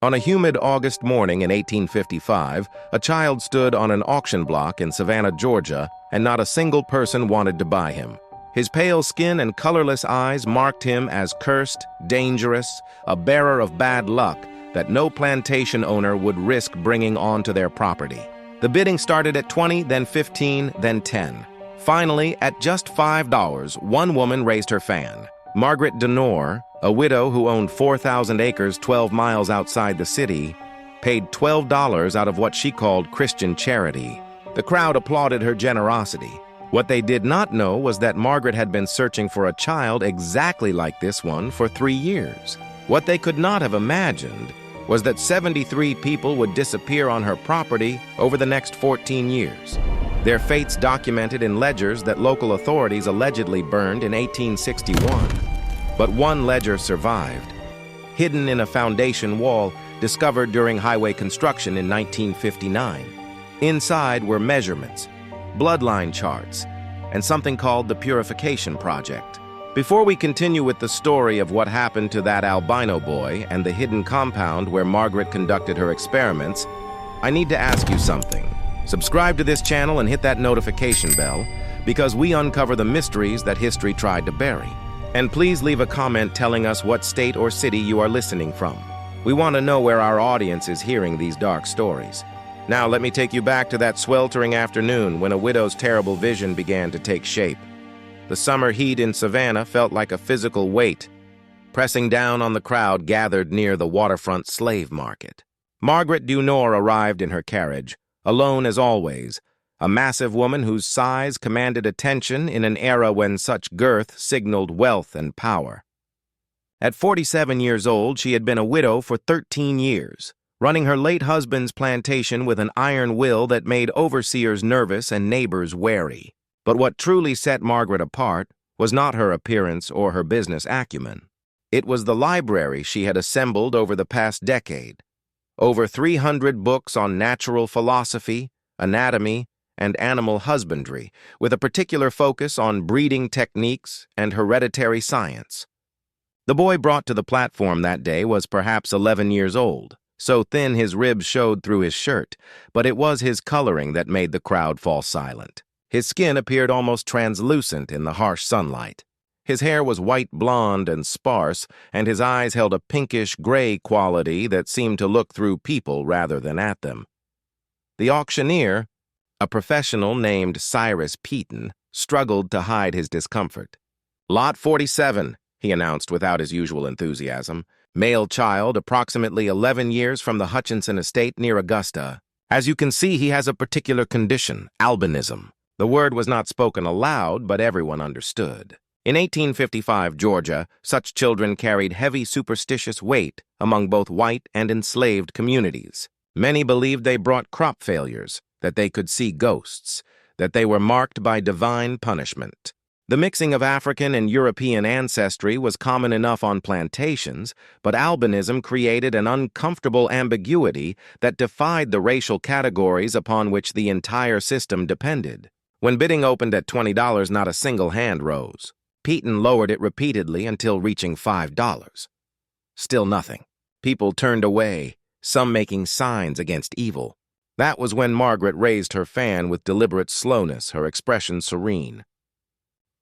On a humid August morning in 1855, a child stood on an auction block in Savannah, Georgia, and not a single person wanted to buy him. His pale skin and colorless eyes marked him as cursed, dangerous, a bearer of bad luck that no plantation owner would risk bringing onto their property. The bidding started at 20, then 15, then 10. Finally, at just $5, one woman raised her fan. Margaret Denore, a widow who owned 4,000 acres 12 miles outside the city, paid $12 out of what she called Christian charity. The crowd applauded her generosity. What they did not know was that Margaret had been searching for a child exactly like this one for 3 years. What they could not have imagined was that 73 people would disappear on her property over the next 14 years. Their fates documented in ledgers that local authorities allegedly burned in 1861. But one ledger survived, hidden in a foundation wall discovered during highway construction in 1959. Inside were measurements, bloodline charts, and something called the Purification Project. Before we continue with the story of what happened to that albino boy and the hidden compound where Margaret conducted her experiments, I need to ask you something. Subscribe to this channel and hit that notification bell, because we uncover the mysteries that history tried to bury. And please leave a comment telling us what state or city you are listening from. We want to know where our audience is hearing these dark stories. Now let me take you back to that sweltering afternoon when a widow's terrible vision began to take shape. The summer heat in Savannah felt like a physical weight, pressing down on the crowd gathered near the waterfront slave market. Margaret Denore arrived in her carriage, alone as always, a massive woman whose size commanded attention in an era when such girth signaled wealth and power. At 47 years old, she had been a widow for 13 years, running her late husband's plantation with an iron will that made overseers nervous and neighbors wary. But what truly set Margaret apart was not her appearance or her business acumen. It was the library she had assembled over the past decade. Over 300 books on natural philosophy, anatomy, and animal husbandry, with a particular focus on breeding techniques and hereditary science. The boy brought to the platform that day was perhaps 11 years old, so thin his ribs showed through his shirt, but it was his coloring that made the crowd fall silent. His skin appeared almost translucent in the harsh sunlight. His hair was white blonde and sparse, and his eyes held a pinkish-gray quality that seemed to look through people rather than at them. The auctioneer, a professional named Cyrus Peaton, struggled to hide his discomfort. "Lot 47, he announced without his usual enthusiasm. "Male child, approximately 11 years from the Hutchinson estate near Augusta. As you can see, he has a particular condition, albinism." The word was not spoken aloud, but everyone understood. In 1855 Georgia, such children carried heavy superstitious weight among both white and enslaved communities. Many believed they brought crop failures, that they could see ghosts, that they were marked by divine punishment. The mixing of African and European ancestry was common enough on plantations, but albinism created an uncomfortable ambiguity that defied the racial categories upon which the entire system depended. When bidding opened at $20, not a single hand rose. Peaton lowered it repeatedly until reaching $5. Still nothing. People turned away, some making signs against evil. That was when Margaret raised her fan with deliberate slowness, her expression serene.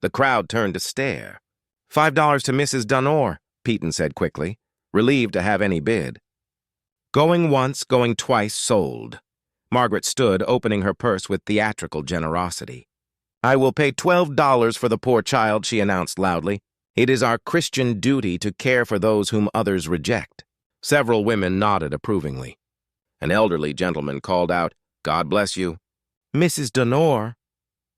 The crowd turned to stare. $5 to Mrs. Denore, Peaton said quickly, relieved to have any bid. Going once, going twice, sold. Margaret stood, opening her purse with theatrical generosity. "I will pay $12 for the poor child," she announced loudly. "It is our Christian duty to care for those whom others reject." Several women nodded approvingly. An elderly gentleman called out, "God bless you." "Mrs. Denore."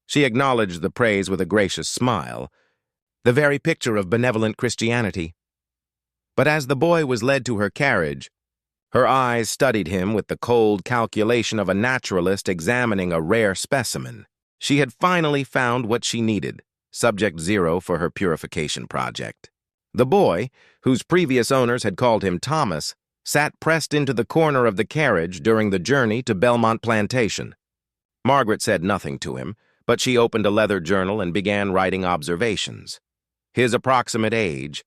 She acknowledged the praise with a gracious smile, the very picture of benevolent Christianity. But as the boy was led to her carriage, her eyes studied him with the cold calculation of a naturalist examining a rare specimen. She had finally found what she needed, subject zero for her purification project. The boy, whose previous owners had called him Thomas, sat pressed into the corner of the carriage during the journey to Belmont Plantation. Margaret said nothing to him, but she opened a leather journal and began writing observations. His approximate age,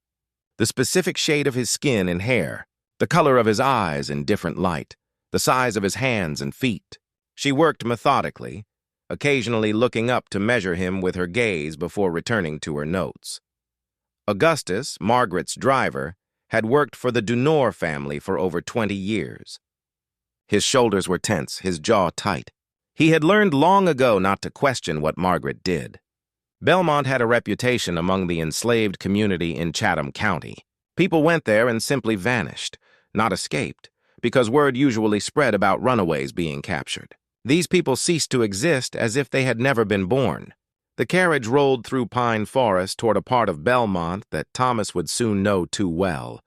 the specific shade of his skin and hair, the color of his eyes in different light, the size of his hands and feet. She worked methodically, occasionally looking up to measure him with her gaze before returning to her notes. Augustus, Margaret's driver, had worked for the Dunor family for over 20 years. His shoulders were tense, his jaw tight. He had learned long ago not to question what Margaret did. Belmont had a reputation among the enslaved community in Chatham County. People went there and simply vanished, not escaped, because word usually spread about runaways being captured. These people ceased to exist as if they had never been born. The carriage rolled through pine forest toward a part of Belmont that Thomas would soon know too well,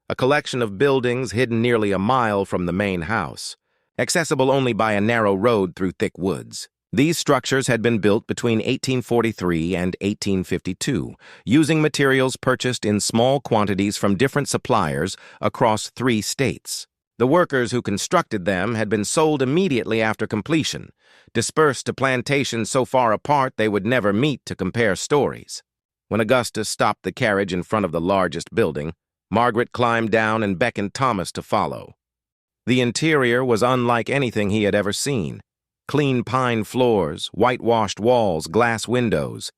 a collection of buildings hidden nearly a mile from the main house, accessible only by a narrow road through thick woods. These structures had been built between 1843 and 1852, using materials purchased in small quantities from different suppliers across 3 states. The workers who constructed them had been sold immediately after completion, dispersed to plantations so far apart they would never meet to compare stories. When Augustus stopped the carriage in front of the largest building, Margaret climbed down and beckoned Thomas to follow. The interior was unlike anything he had ever seen. Clean pine floors, whitewashed walls, glass windows.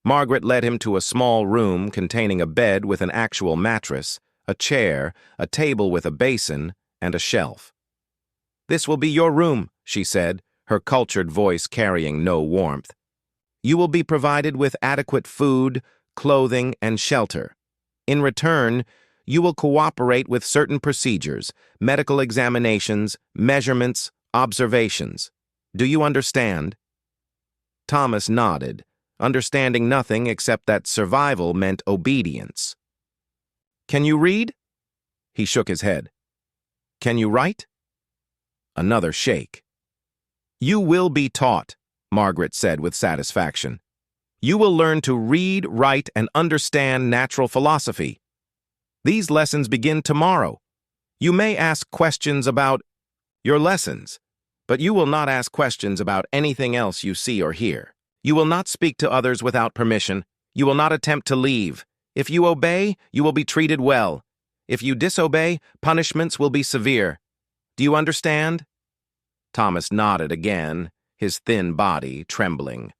Margaret led him to a small room containing a bed with an actual mattress, a chair, a table with a basin, and a shelf. "This will be your room," she said, her cultured voice carrying no warmth. "You will be provided with adequate food, clothing, and shelter. In return, you will cooperate with certain procedures, medical examinations, measurements, observations. Do you understand?" Thomas nodded, understanding nothing except that survival meant obedience. "Can you read?" He shook his head. "Can you write?" Another shake. "You will be taught," Margaret said with satisfaction. "You will learn to read, write, and understand natural philosophy. These lessons begin tomorrow. You may ask questions about your lessons, but you will not ask questions about anything else you see or hear. You will not speak to others without permission. You will not attempt to leave. If you obey, you will be treated well. If you disobey, punishments will be severe. Do you understand?" Thomas nodded again, his thin body trembling.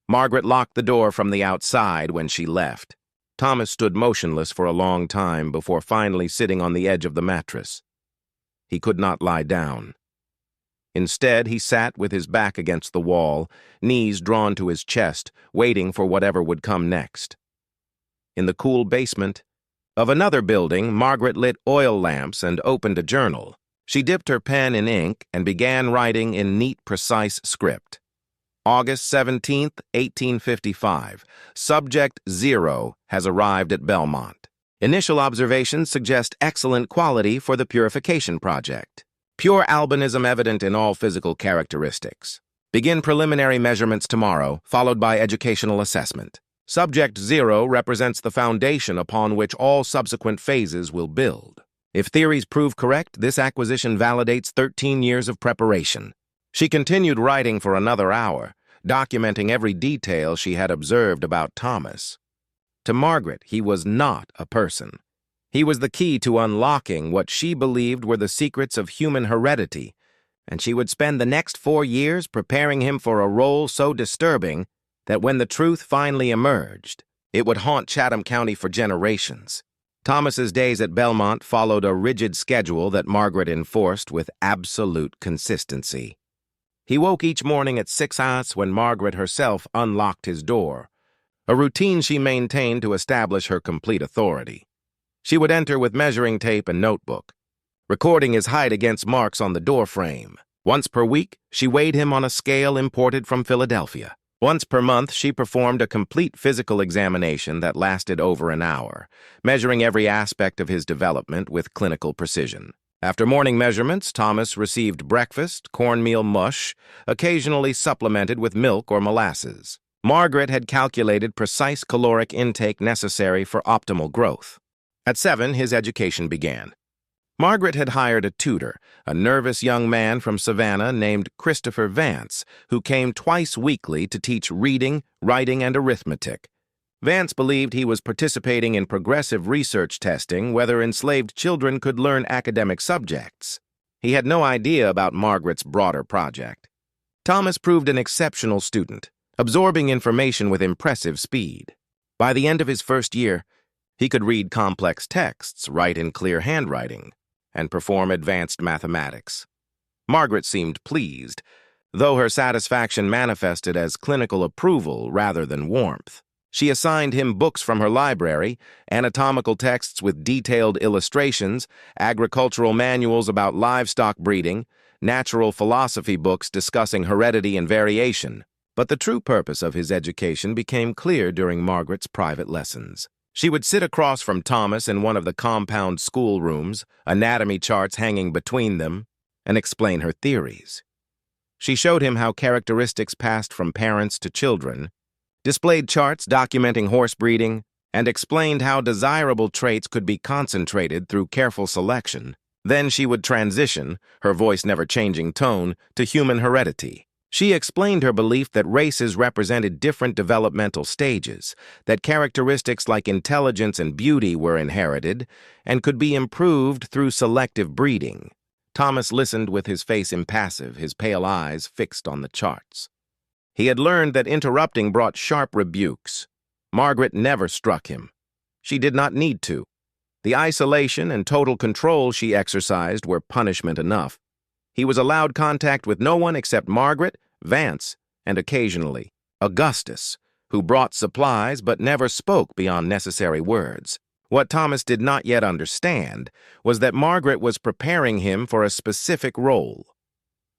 Margaret locked the door from the outside when she left. Thomas stood motionless for a long time before finally sitting on the edge of the mattress. He could not lie down. Instead, he sat with his back against the wall, knees drawn to his chest, waiting for whatever would come next. In the cool basement of another building, Margaret lit oil lamps and opened a journal. She dipped her pen in ink and began writing in neat, precise script. August 17th, 1855. Subject 0 has arrived at Belmont. Initial observations suggest excellent quality for the purification project. Pure albinism evident in all physical characteristics. Begin preliminary measurements tomorrow, followed by educational assessment. Subject 0 represents the foundation upon which all subsequent phases will build. If theories prove correct, this acquisition validates 13 years of preparation. She continued writing for another hour, documenting every detail she had observed about Thomas. To Margaret, he was not a person. He was the key to unlocking what she believed were the secrets of human heredity, and she would spend the next 4 years preparing him for a role so disturbing that when the truth finally emerged, it would haunt Chatham County for generations. Thomas's days at Belmont followed a rigid schedule that Margaret enforced with absolute consistency. He woke each morning at 6 hours when Margaret herself unlocked his door, a routine she maintained to establish her complete authority. She would enter with measuring tape and notebook, recording his height against marks on the doorframe. Once per week, she weighed him on a scale imported from Philadelphia. Once per month, she performed a complete physical examination that lasted over an hour, measuring every aspect of his development with clinical precision. After morning measurements, Thomas received breakfast, cornmeal mush, occasionally supplemented with milk or molasses. Margaret had calculated precise caloric intake necessary for optimal growth. At 7, his education began. Margaret had hired a tutor, a nervous young man from Savannah named Christopher Vance, who came twice weekly to teach reading, writing, and arithmetic. Vance believed he was participating in progressive research testing whether enslaved children could learn academic subjects. He had no idea about Margaret's broader project. Thomas proved an exceptional student, absorbing information with impressive speed. By the end of his first year, he could read complex texts, write in clear handwriting, and perform advanced mathematics. Margaret seemed pleased, though her satisfaction manifested as clinical approval rather than warmth. She assigned him books from her library, anatomical texts with detailed illustrations, agricultural manuals about livestock breeding, natural philosophy books discussing heredity and variation. But the true purpose of his education became clear during Margaret's private lessons. She would sit across from Thomas in one of the compound schoolrooms, anatomy charts hanging between them, and explain her theories. She showed him how characteristics passed from parents to children, displayed charts documenting horse breeding, and explained how desirable traits could be concentrated through careful selection. Then she would transition, her voice never changing tone, to human heredity. She explained her belief that races represented different developmental stages, that characteristics like intelligence and beauty were inherited and could be improved through selective breeding. Thomas listened with his face impassive, his pale eyes fixed on the charts. He had learned that interrupting brought sharp rebukes. Margaret never struck him. She did not need to. The isolation and total control she exercised were punishment enough. He was allowed contact with no one except Margaret, Vance, and occasionally Augustus, who brought supplies but never spoke beyond necessary words. What Thomas did not yet understand was that Margaret was preparing him for a specific role.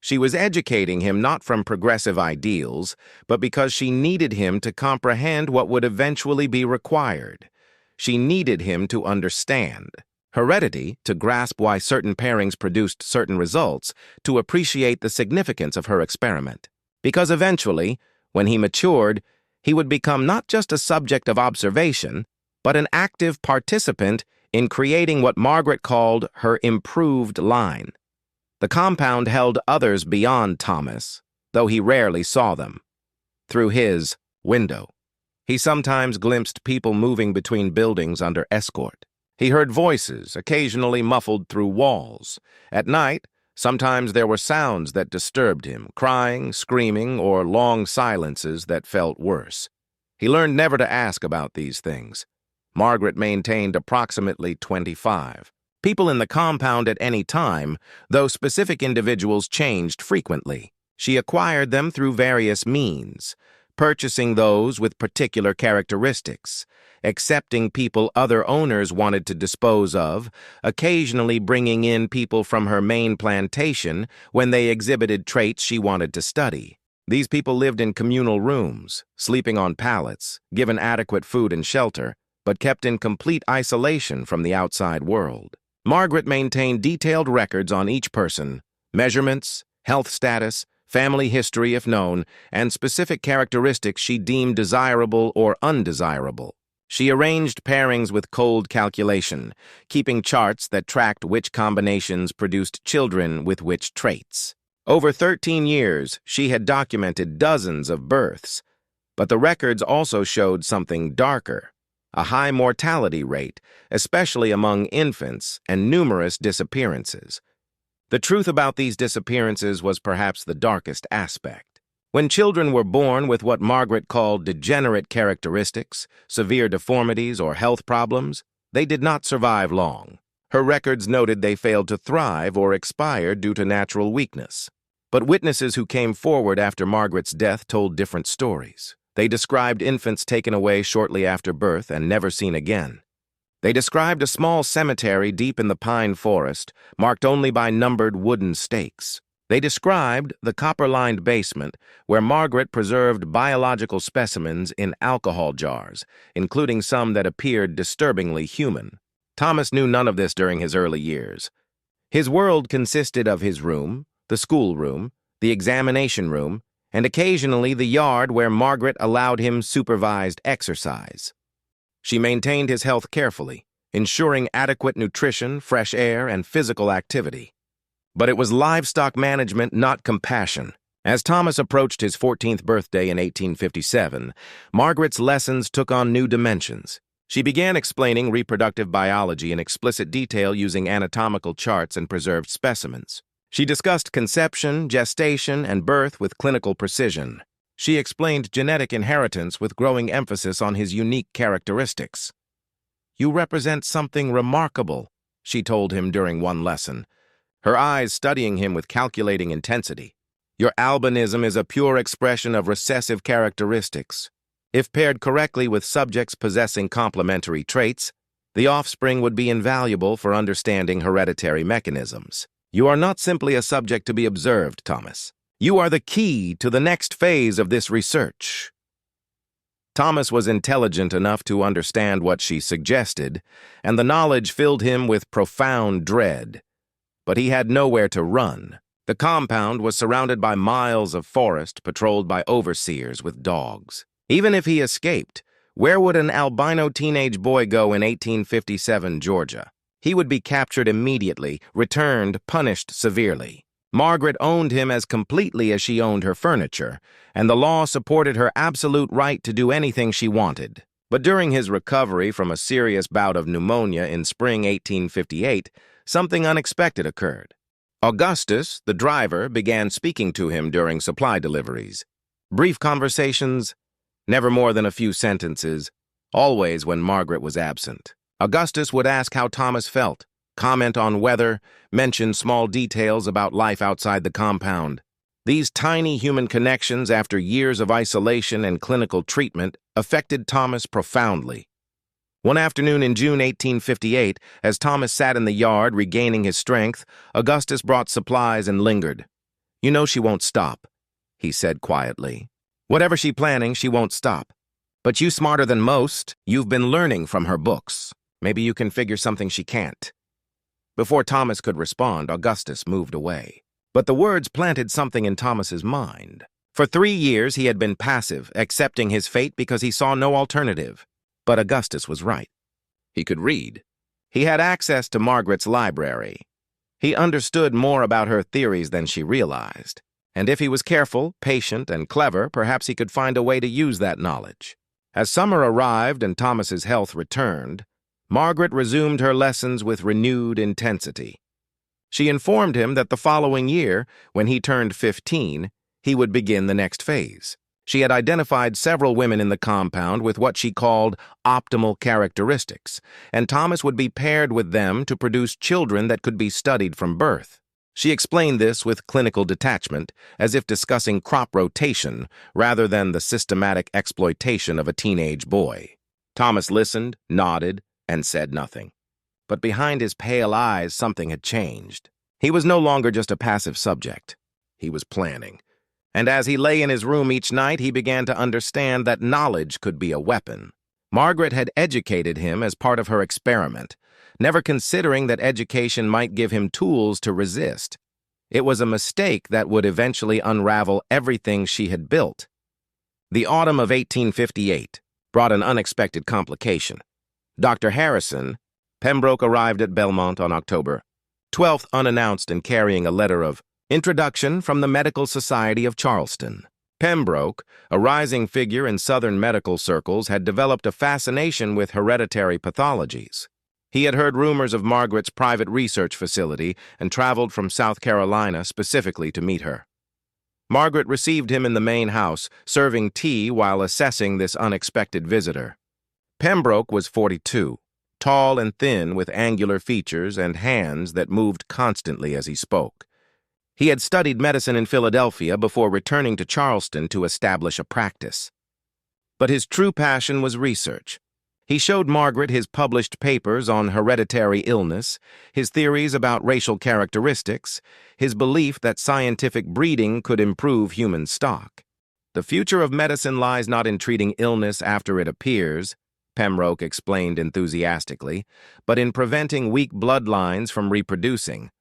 She was educating him not from progressive ideals, but because she needed him to comprehend what would eventually be required. She needed him to understand heredity, to grasp why certain pairings produced certain results, to appreciate the significance of her experiment. Because eventually, when he matured, he would become not just a subject of observation, but an active participant in creating what Margaret called her improved line. The compound held others beyond Thomas, though he rarely saw them. Through his window, he sometimes glimpsed people moving between buildings under escort. He heard voices, occasionally muffled through walls. At night, sometimes there were sounds that disturbed him, crying, screaming, or long silences that felt worse. He learned never to ask about these things. Margaret maintained approximately 25. People in the compound at any time, though specific individuals changed frequently. She acquired them through various means, purchasing those with particular characteristics, accepting people other owners wanted to dispose of, occasionally bringing in people from her main plantation when they exhibited traits she wanted to study. These people lived in communal rooms, sleeping on pallets, given adequate food and shelter, but kept in complete isolation from the outside world. Margaret maintained detailed records on each person, measurements, health status, family history if known, and specific characteristics she deemed desirable or undesirable. She arranged pairings with cold calculation, keeping charts that tracked which combinations produced children with which traits. Over 13 years, she had documented dozens of births, but the records also showed something darker: a high mortality rate, especially among infants, and numerous disappearances. The truth about these disappearances was perhaps the darkest aspect. When children were born with what Margaret called degenerate characteristics, severe deformities, or health problems, they did not survive long. Her records noted they failed to thrive or expired due to natural weakness. But witnesses who came forward after Margaret's death told different stories. They described infants taken away shortly after birth and never seen again. They described a small cemetery deep in the pine forest, marked only by numbered wooden stakes. They described the copper-lined basement where Margaret preserved biological specimens in alcohol jars, including some that appeared disturbingly human. Thomas knew none of this during his early years. His world consisted of his room, the schoolroom, the examination room, and occasionally the yard where Margaret allowed him supervised exercise. She maintained his health carefully, ensuring adequate nutrition, fresh air, and physical activity. But it was livestock management, not compassion. As Thomas approached his 14th birthday in 1857, Margaret's lessons took on new dimensions. She began explaining reproductive biology in explicit detail using anatomical charts and preserved specimens. She discussed conception, gestation, and birth with clinical precision. She explained genetic inheritance with growing emphasis on his unique characteristics. "You represent something remarkable," she told him during one lesson, her eyes studying him with calculating intensity. "Your albinism is a pure expression of recessive characteristics. If paired correctly with subjects possessing complementary traits, the offspring would be invaluable for understanding hereditary mechanisms. You are not simply a subject to be observed, Thomas. You are the key to the next phase of this research." Thomas was intelligent enough to understand what she suggested, and the knowledge filled him with profound dread. But he had nowhere to run. The compound was surrounded by miles of forest patrolled by overseers with dogs. Even if he escaped, where would an albino teenage boy go in 1857 Georgia? He would be captured immediately, returned, punished severely. Margaret owned him as completely as she owned her furniture, and the law supported her absolute right to do anything she wanted. But during his recovery from a serious bout of pneumonia in spring 1858, something unexpected occurred. Augustus, the driver, began speaking to him during supply deliveries. Brief conversations, never more than a few sentences, always when Margaret was absent. Augustus would ask how Thomas felt, comment on weather, mention small details about life outside the compound. These tiny human connections, after years of isolation and clinical treatment, affected Thomas profoundly. One afternoon in June 1858, as Thomas sat in the yard regaining his strength, Augustus brought supplies and lingered. "You know she won't stop," he said quietly. "Whatever she's planning, she won't stop. But you smarter than most, you've been learning from her books. Maybe you can figure something she can't." Before Thomas could respond, Augustus moved away. But the words planted something in Thomas's mind. For 3 years he had been passive, accepting his fate because he saw no alternative. But Augustus was right. He could read. He had access to Margaret's library. He understood more about her theories than she realized. And if he was careful, patient, and clever, perhaps he could find a way to use that knowledge. As summer arrived and Thomas's health returned, Margaret resumed her lessons with renewed intensity. She informed him that the following year, when he turned 15, he would begin the next phase. She had identified several women in the compound with what she called optimal characteristics, and Thomas would be paired with them to produce children that could be studied from birth. She explained this with clinical detachment, as if discussing crop rotation rather than the systematic exploitation of a teenage boy. Thomas listened, nodded, and said nothing. But behind his pale eyes, something had changed. He was no longer just a passive subject. He was planning. And as he lay in his room each night, he began to understand that knowledge could be a weapon. Margaret had educated him as part of her experiment, never considering that education might give him tools to resist. It was a mistake that would eventually unravel everything she had built. The autumn of 1858 brought an unexpected complication. Dr. Harrison, Pembroke arrived at Belmont on October 12th unannounced and carrying a letter of introduction from the Medical Society of Charleston. Pembroke, a rising figure in Southern medical circles, had developed a fascination with hereditary pathologies. He had heard rumors of Margaret's private research facility and traveled from South Carolina specifically to meet her. Margaret received him in the main house, serving tea while assessing this unexpected visitor. Pembroke was 42, tall and thin with angular features and hands that moved constantly as he spoke. He had studied medicine in Philadelphia before returning to Charleston to establish a practice. But his true passion was research. He showed Margaret his published papers on hereditary illness, his theories about racial characteristics, his belief that scientific breeding could improve human stock. "The future of medicine lies not in treating illness after it appears," Pembroke explained enthusiastically, "but in preventing weak bloodlines from reproducing.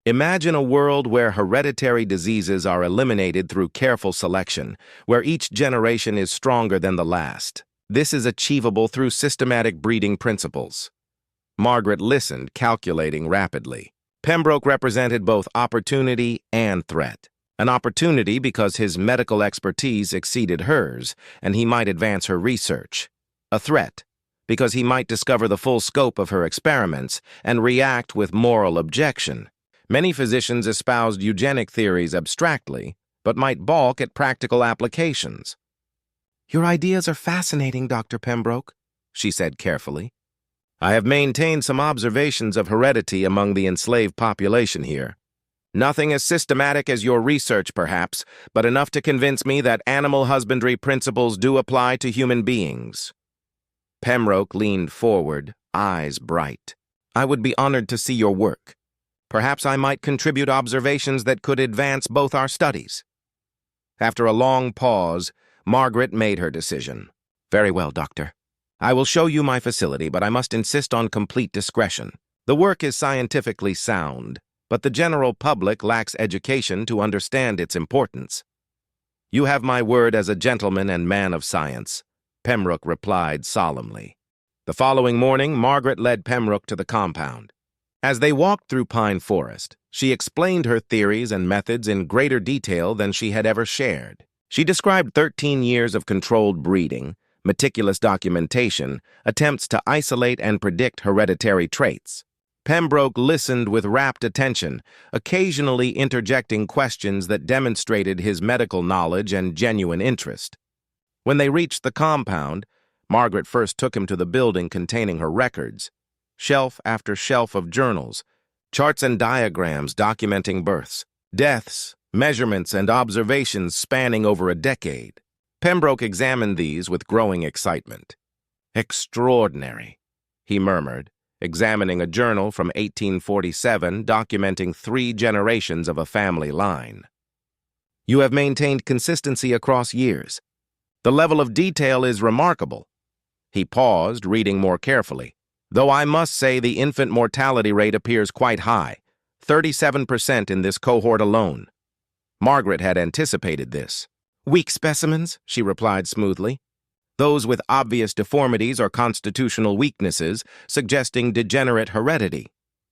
Imagine a world where hereditary diseases are eliminated through careful selection, where each generation is stronger than the last. This is achievable through systematic breeding principles." Margaret listened, calculating rapidly. Pembroke represented both opportunity and threat. An opportunity because his medical expertise exceeded hers, and he might advance her research. A threat because he might discover the full scope of her experiments and react with moral objection. Many physicians espoused eugenic theories abstractly, but might balk at practical applications. "Your ideas are fascinating, Dr. Pembroke," she said carefully. "I have maintained some observations of heredity among the enslaved population here. Nothing as systematic as your research, perhaps, but enough to convince me that animal husbandry principles do apply to human beings." Pembroke leaned forward, eyes bright. "I would be honored to see your work. Perhaps I might contribute observations that could advance both our studies." After a long pause, Margaret made her decision. "Very well, Doctor. I will show you my facility, but I must insist on complete discretion. The work is scientifically sound, but the general public lacks education to understand its importance." "You have my word as a gentleman and man of science," Pembroke replied solemnly. The following morning, Margaret led Pembroke to the compound. As they walked through Pine Forest, she explained her theories and methods in greater detail than she had ever shared. She described 13 years of controlled breeding, meticulous documentation, attempts to isolate and predict hereditary traits. Pembroke listened with rapt attention, occasionally interjecting questions that demonstrated his medical knowledge and genuine interest. When they reached the compound, Margaret first took him to the building containing her records. Shelf after shelf of journals, charts and diagrams documenting births, deaths, measurements, and observations spanning over a decade. Pembroke examined these with growing excitement. "Extraordinary," he murmured, examining a journal from 1847 documenting 3 generations of a family line. "You have maintained consistency across years. The level of detail is remarkable." He paused, reading more carefully. "Though I must say the infant mortality rate appears quite high, 37% in this cohort alone." Margaret had anticipated this. "Weak specimens," she replied smoothly. "Those with obvious deformities or constitutional weaknesses, suggesting degenerate heredity.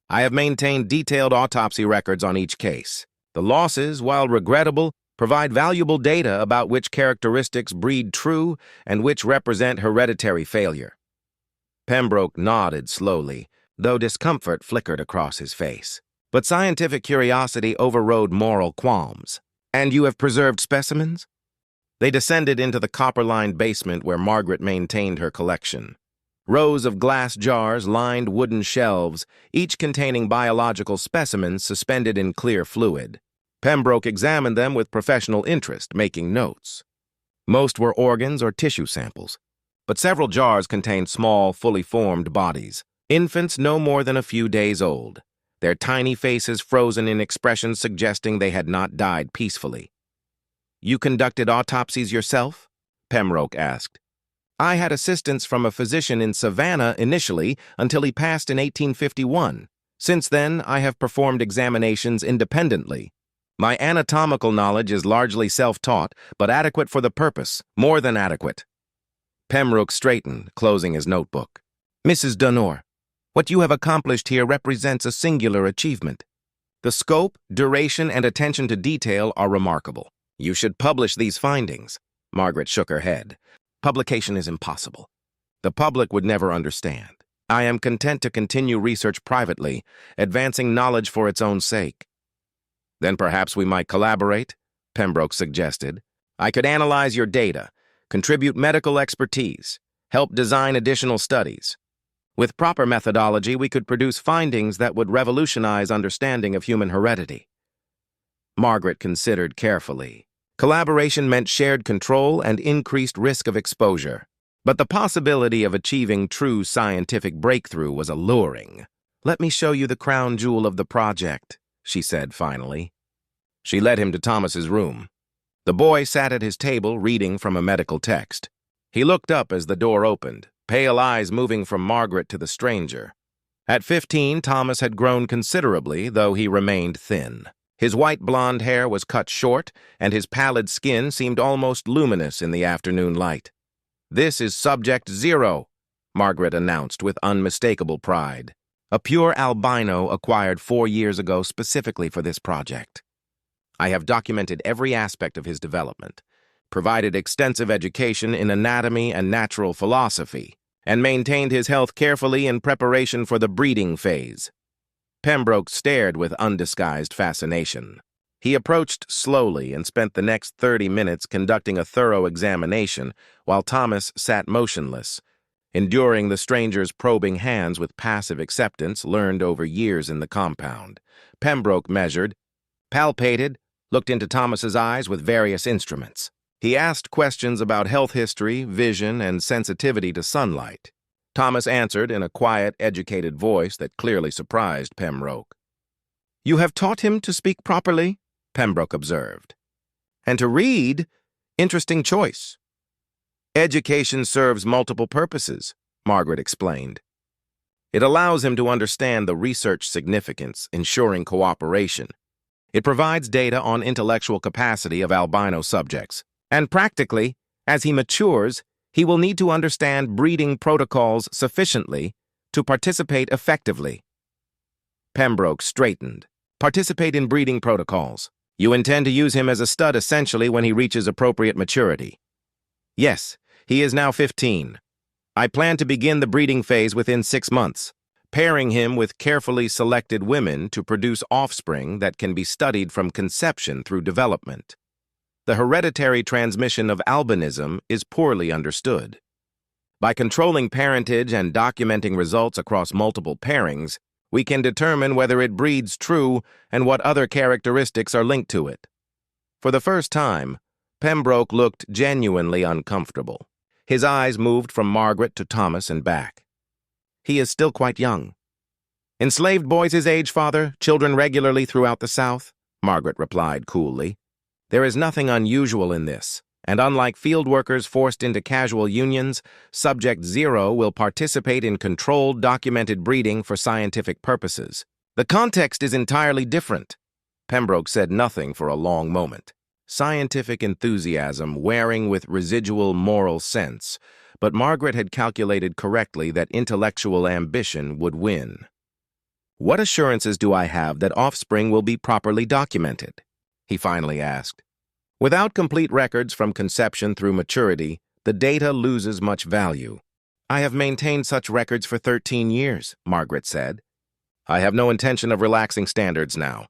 I have maintained detailed autopsy records on each case. The losses, while regrettable, provide valuable data about which characteristics breed true and which represent hereditary failure." Pembroke nodded slowly, though discomfort flickered across his face. But scientific curiosity overrode moral qualms. "And you have preserved specimens?" They descended into the copper-lined basement where Margaret maintained her collection. Rows of glass jars lined wooden shelves, each containing biological specimens suspended in clear fluid. Pembroke examined them with professional interest, making notes. Most were organs or tissue samples, but several jars contained small, fully formed bodies, infants no more than a few days old, their tiny faces frozen in expressions suggesting they had not died peacefully. "You conducted autopsies yourself?" Pembroke asked. "I had assistance from a physician in Savannah initially until he passed in 1851. Since then, I have performed examinations independently. My anatomical knowledge is largely self-taught, but adequate for the purpose, more than adequate." Pembroke straightened, closing his notebook. "Mrs. Dunor, what you have accomplished here represents a singular achievement. The scope, duration, and attention to detail are remarkable. You should publish these findings." Margaret shook her head. "Publication is impossible. The public would never understand. I am content to continue research privately, advancing knowledge for its own sake." "Then perhaps we might collaborate," Pembroke suggested. "I could analyze your data, contribute medical expertise, help design additional studies. With proper methodology, we could produce findings that would revolutionize understanding of human heredity." Margaret considered carefully. Collaboration meant shared control and increased risk of exposure. But the possibility of achieving true scientific breakthrough was alluring. "Let me show you the crown jewel of the project," she said finally. She led him to Thomas's room. The boy sat at his table reading from a medical text. He looked up as the door opened, pale eyes moving from Margaret to the stranger. At 15, Thomas had grown considerably, though he remained thin. His white blonde hair was cut short, and his pallid skin seemed almost luminous in the afternoon light. "This is Subject 0, Margaret announced with unmistakable pride. "A pure albino acquired 4 years ago specifically for this project." I have documented every aspect of his development, provided extensive education in anatomy and natural philosophy, and maintained his health carefully in preparation for the breeding phase. Pembroke stared with undisguised fascination. He approached slowly and spent the next 30 minutes conducting a thorough examination while Thomas sat motionless, enduring the stranger's probing hands with passive acceptance learned over years in the compound. Pembroke measured, palpated, looked into Thomas's eyes with various instruments. He asked questions about health history, vision, and sensitivity to sunlight. Thomas answered in a quiet, educated voice that clearly surprised Pembroke. "You have taught him to speak properly?" Pembroke observed. "And to read? Interesting choice." "Education serves multiple purposes," Margaret explained. "It allows him to understand the research significance, ensuring cooperation. It provides data on intellectual capacity of albino subjects. And practically, as he matures, he will need to understand breeding protocols sufficiently to participate effectively." Pembroke straightened. "Participate in breeding protocols. You intend to use him as a stud essentially when he reaches appropriate maturity." "Yes, he is now 15. I plan to begin the breeding phase within 6 months, pairing him with carefully selected women to produce offspring that can be studied from conception through development. The hereditary transmission of albinism is poorly understood. By controlling parentage and documenting results across multiple pairings, we can determine whether it breeds true and what other characteristics are linked to it." For the first time, Pembroke looked genuinely uncomfortable. His eyes moved from Margaret to Thomas and back. "He is still quite young." "Enslaved boys his age, father, children regularly throughout the South," Margaret replied coolly. "There is nothing unusual in this, and unlike field workers forced into casual unions, Subject 0 will participate in controlled, documented breeding for scientific purposes. The context is entirely different." Pembroke said nothing for a long moment. Scientific enthusiasm wearing with residual moral sense, but Margaret had calculated correctly that intellectual ambition would win. "What assurances do I have that offspring will be properly documented?" he finally asked. "Without complete records from conception through maturity, the data loses much value." "I have maintained such records for 13 years, Margaret said. "I have no intention of relaxing standards now.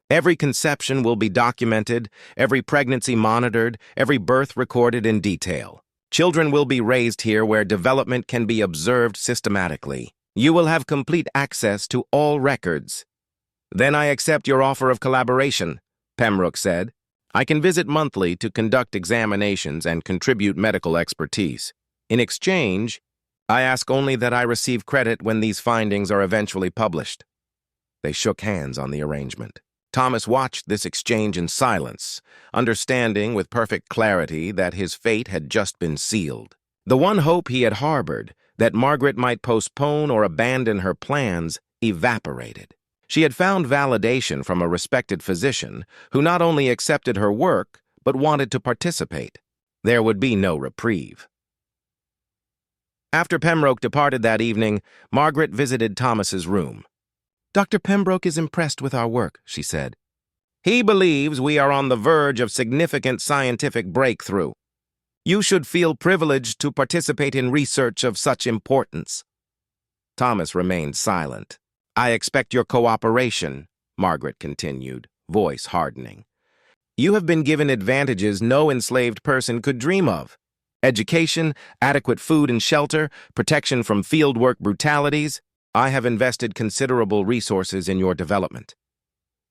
Every conception will be documented, every pregnancy monitored, every birth recorded in detail. Children will be raised here where development can be observed systematically. You will have complete access to all records." "Then I accept your offer of collaboration," Pembroke said. "I can visit monthly to conduct examinations and contribute medical expertise. In exchange, I ask only that I receive credit when these findings are eventually published." They shook hands on the arrangement. Thomas watched this exchange in silence, understanding with perfect clarity that his fate had just been sealed. The one hope he had harbored, that Margaret might postpone or abandon her plans, evaporated. She had found validation from a respected physician who not only accepted her work, but wanted to participate. There would be no reprieve. After Pembroke departed that evening, Margaret visited Thomas's room. "Dr. Pembroke is impressed with our work," she said. "He believes we are on the verge of significant scientific breakthrough. You should feel privileged to participate in research of such importance." Thomas remained silent. "I expect your cooperation," Margaret continued, voice hardening. "You have been given advantages no enslaved person could dream of. Education, adequate food and shelter, protection from fieldwork brutalities. I have invested considerable resources in your development.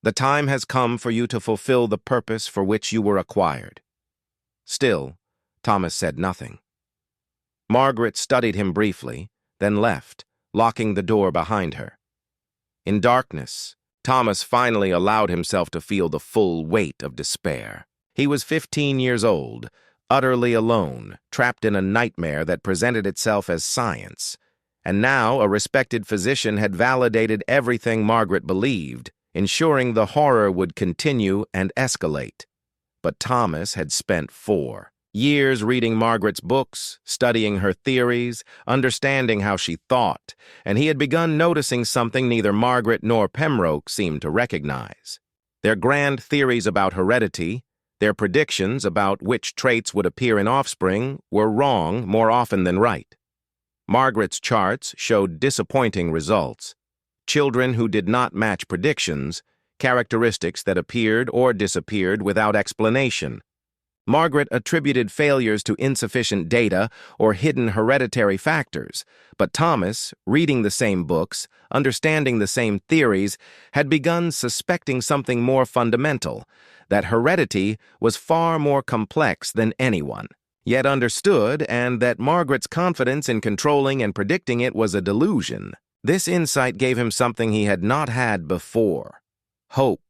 The time has come for you to fulfill the purpose for which you were acquired." Still, Thomas said nothing. Margaret studied him briefly, then left, locking the door behind her. In darkness, Thomas finally allowed himself to feel the full weight of despair. He was 15 years old, utterly alone, trapped in a nightmare that presented itself as science. And now a respected physician had validated everything Margaret believed, ensuring the horror would continue and escalate. But Thomas had spent 4 years reading Margaret's books, studying her theories, understanding how she thought, and he had begun noticing something neither Margaret nor Pembroke seemed to recognize. Their grand theories about heredity, their predictions about which traits would appear in offspring, were wrong more often than right. Margaret's charts showed disappointing results. Children who did not match predictions, characteristics that appeared or disappeared without explanation. Margaret attributed failures to insufficient data or hidden hereditary factors, but Thomas, reading the same books, understanding the same theories, had begun suspecting something more fundamental, that heredity was far more complex than anyone yet understood, and that Margaret's confidence in controlling and predicting it was a delusion. This insight gave him something he had not had before: hope.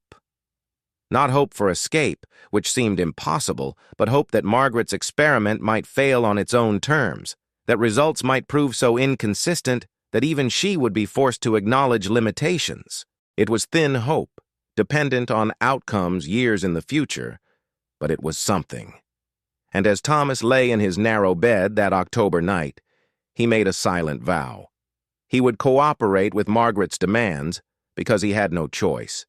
Not hope for escape, which seemed impossible, but hope that Margaret's experiment might fail on its own terms, that results might prove so inconsistent that even she would be forced to acknowledge limitations. It was thin hope, dependent on outcomes years in the future, but it was something. And as Thomas lay in his narrow bed that October night, he made a silent vow. He would cooperate with Margaret's demands because he had no choice.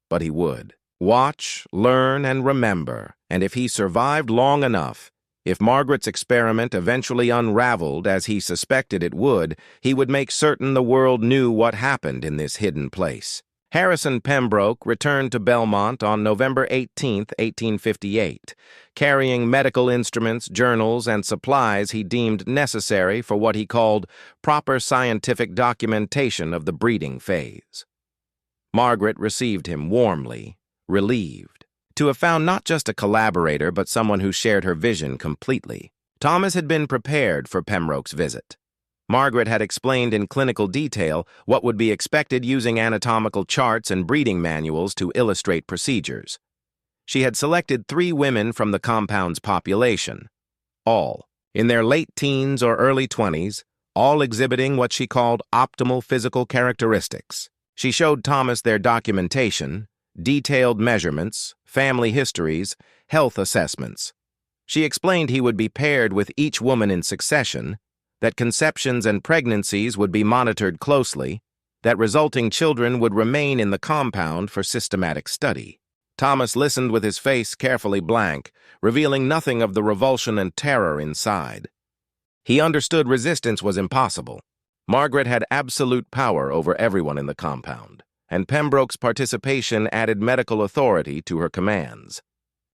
But he would. Watch, learn, and remember, and if he survived long enough, if Margaret's experiment eventually unraveled as he suspected it would, he would make certain the world knew what happened in this hidden place. Harrison Pembroke returned to Belmont on November 18, 1858, carrying medical instruments, journals, and supplies he deemed necessary for what he called proper scientific documentation of the breeding phase. Margaret received him warmly, relieved, to have found not just a collaborator but someone who shared her vision completely. Thomas had been prepared for Pembroke's visit. Margaret had explained in clinical detail what would be expected using anatomical charts and breeding manuals to illustrate procedures. She had selected 3 women from the compound's population, all in their late teens or early 20s, all exhibiting what she called optimal physical characteristics. She showed Thomas their documentation, detailed measurements, family histories, health assessments. She explained he would be paired with each woman in succession, that conceptions and pregnancies would be monitored closely, that resulting children would remain in the compound for systematic study. Thomas listened with his face carefully blank, revealing nothing of the revulsion and terror inside. He understood resistance was impossible. Margaret had absolute power over everyone in the compound, and Pembroke's participation added medical authority to her commands.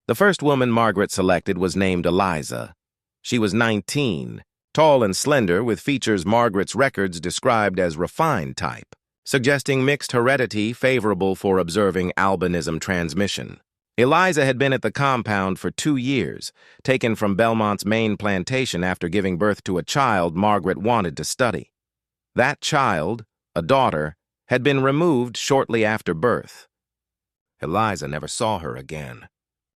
The first woman Margaret selected was named Eliza. She was 19, tall and slender, with features Margaret's records described as refined type, suggesting mixed heredity favorable for observing albinism transmission. Eliza had been at the compound for 2 years, taken from Belmont's main plantation after giving birth to a child Margaret wanted to study. That child, a daughter, had been removed shortly after birth. Eliza never saw her again.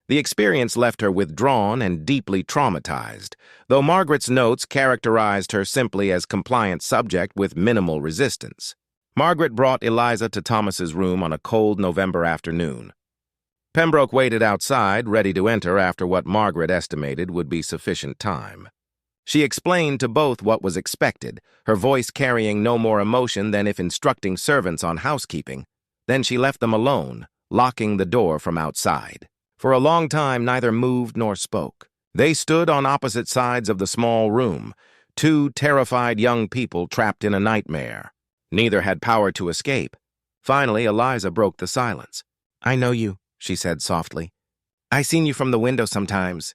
The experience left her withdrawn and deeply traumatized, though Margaret's notes characterized her simply as compliant subject with minimal resistance. Margaret brought Eliza to Thomas's room on a cold November afternoon. Pembroke waited outside, ready to enter after what Margaret estimated would be sufficient time. She explained to both what was expected, her voice carrying no more emotion than if instructing servants on housekeeping. Then she left them alone, locking the door from outside. For a long time, neither moved nor spoke. They stood on opposite sides of the small room, 2 terrified young people trapped in a nightmare. Neither had power to escape. Finally, Eliza broke the silence. "I know you," she said softly. "I seen you from the window sometimes."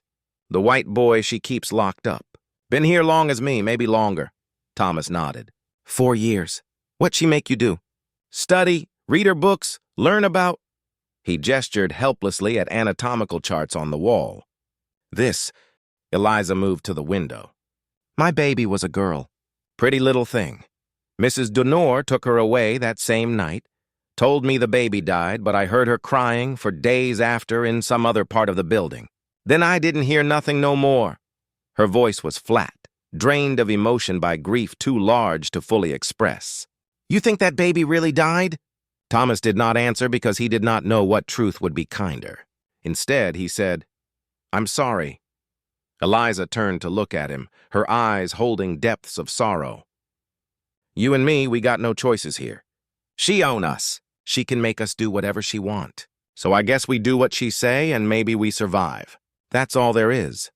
"The white boy she keeps locked up. Been here long as me, maybe longer." Thomas nodded. 4 years. What'd she make you do? "Study, read her books, learn about—" He gestured helplessly at anatomical charts on the wall. "This," Eliza moved to the window. "My baby was a girl. Pretty little thing. Mrs. Denore took her away that same night. Told me the baby died, but I heard her crying for days after in some other part of the building. Then I didn't hear nothing no more." Her voice was flat, drained of emotion by grief too large to fully express. "You think that baby really died?" Thomas did not answer because he did not know what truth would be kinder. Instead, he said, "I'm sorry." Eliza turned to look at him, her eyes holding depths of sorrow. "You and me, we got no choices here. She own us. She can make us do whatever she want." So I guess we do what she say and maybe we survive. That's all there is.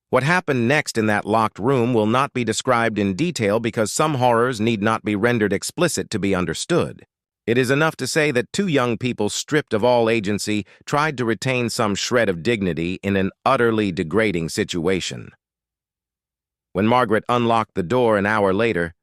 What happened next in that locked room will not be described in detail because some horrors need not be rendered explicit to be understood. It is enough to say that two young people stripped of all agency tried to retain some shred of dignity in an utterly degrading situation. When Margaret unlocked the door an hour later,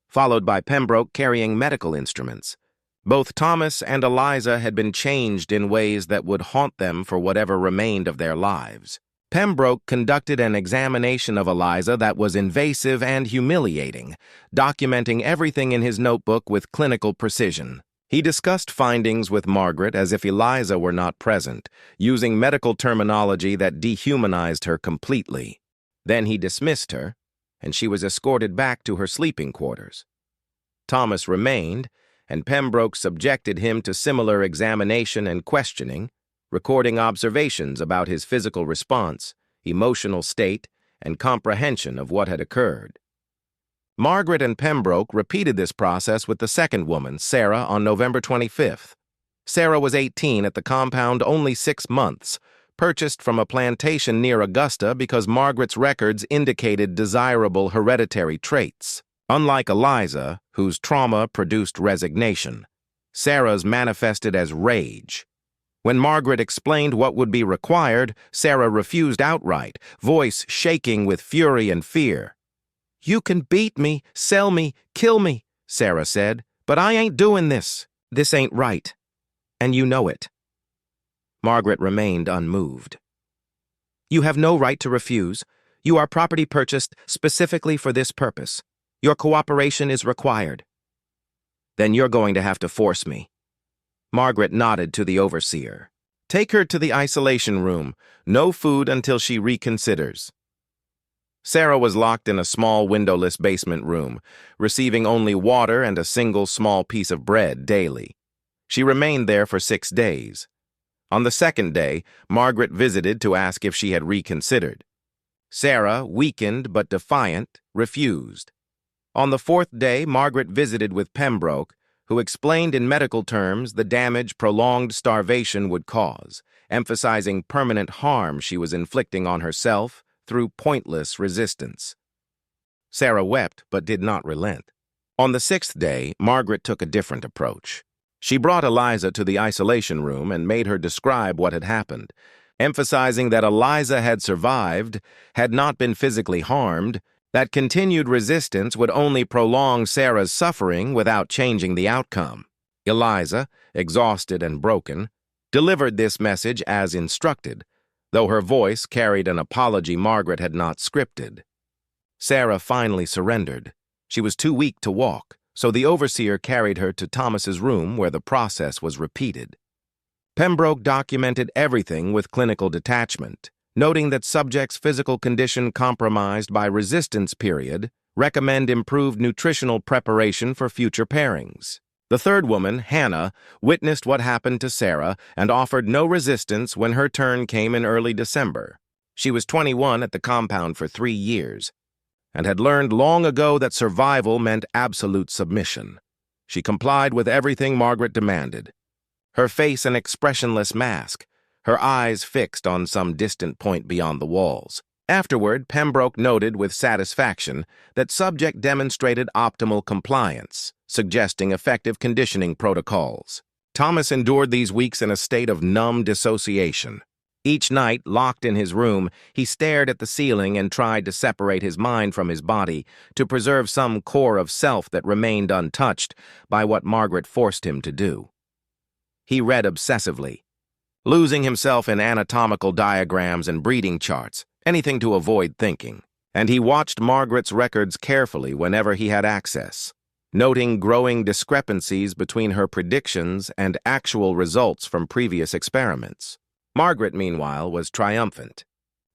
followed by Pembroke carrying medical instruments, both Thomas and Eliza had been changed in ways that would haunt them for whatever remained of their lives. Pembroke conducted an examination of Eliza that was invasive and humiliating, documenting everything in his notebook with clinical precision. He discussed findings with Margaret as if Eliza were not present, using medical terminology that dehumanized her completely. Then he dismissed her, and she was escorted back to her sleeping quarters. Thomas remained, and Pembroke subjected him to similar examination and questioning, recording observations about his physical response, emotional state, and comprehension of what had occurred. Margaret and Pembroke repeated this process with the second woman, Sarah, on November 25th. Sarah was 18 at the compound only 6 months, purchased from a plantation near Augusta because Margaret's records indicated desirable hereditary traits. Unlike Eliza, whose trauma produced resignation, Sarah's manifested as rage. When Margaret explained what would be required, Sarah refused outright, voice shaking with fury and fear. "You can beat me, sell me, kill me," Sarah said, "but I ain't doing this. This ain't right. And you know it." Margaret remained unmoved. "You have no right to refuse. You are property purchased specifically for this purpose. Your cooperation is required." "Then you're going to have to force me." Margaret nodded to the overseer. "Take her to the isolation room. No food until she reconsiders." Sarah was locked in a small windowless basement room, receiving only water and a single small piece of bread daily. She remained there for 6 days. On the second day, Margaret visited to ask if she had reconsidered. Sarah, weakened but defiant, refused. On the 4th day, Margaret visited with Pembroke, who explained in medical terms the damage prolonged starvation would cause, emphasizing permanent harm she was inflicting on herself through pointless resistance. Sarah wept but did not relent. On the 6th day, Margaret took a different approach. She brought Eliza to the isolation room and made her describe what had happened, emphasizing that Eliza had survived, had not been physically harmed, that continued resistance would only prolong Sarah's suffering without changing the outcome. Eliza, exhausted and broken, delivered this message as instructed, though her voice carried an apology Margaret had not scripted. Sarah finally surrendered. She was too weak to walk, so the overseer carried her to Thomas's room where the process was repeated. Pembroke documented everything with clinical detachment, noting that subject's physical condition compromised by resistance period, recommend improved nutritional preparation for future pairings. The third woman, Hannah, witnessed what happened to Sarah and offered no resistance when her turn came in early December. She was 21 at the compound for 3 years and had learned long ago that survival meant absolute submission. She complied with everything Margaret demanded. Her face an expressionless mask, her eyes fixed on some distant point beyond the walls. Afterward, Pembroke noted with satisfaction that subject demonstrated optimal compliance, suggesting effective conditioning protocols. Thomas endured these weeks in a state of numb dissociation. Each night, locked in his room, he stared at the ceiling and tried to separate his mind from his body to preserve some core of self that remained untouched by what Margaret forced him to do. He read obsessively, losing himself in anatomical diagrams and breeding charts, anything to avoid thinking. And he watched Margaret's records carefully whenever he had access, noting growing discrepancies between her predictions and actual results from previous experiments. Margaret, meanwhile, was triumphant.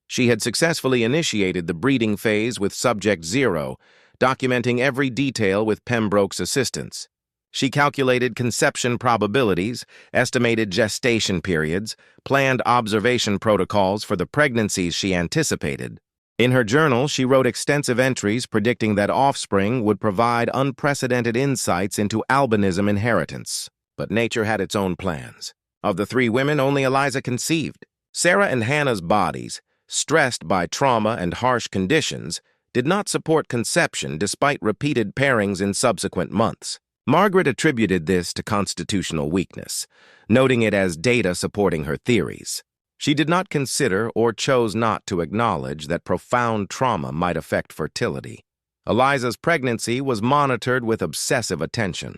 She had successfully initiated the breeding phase with Subject 0, documenting every detail with Pembroke's assistance. She calculated conception probabilities, estimated gestation periods, planned observation protocols for the pregnancies she anticipated. In her journal, she wrote extensive entries predicting that offspring would provide unprecedented insights into albinism inheritance. But nature had its own plans. Of the three women, only Eliza conceived. Sarah and Hannah's bodies, stressed by trauma and harsh conditions, did not support conception despite repeated pairings in subsequent months. Margaret attributed this to constitutional weakness, noting it as data supporting her theories. She did not consider or chose not to acknowledge that profound trauma might affect fertility. Eliza's pregnancy was monitored with obsessive attention.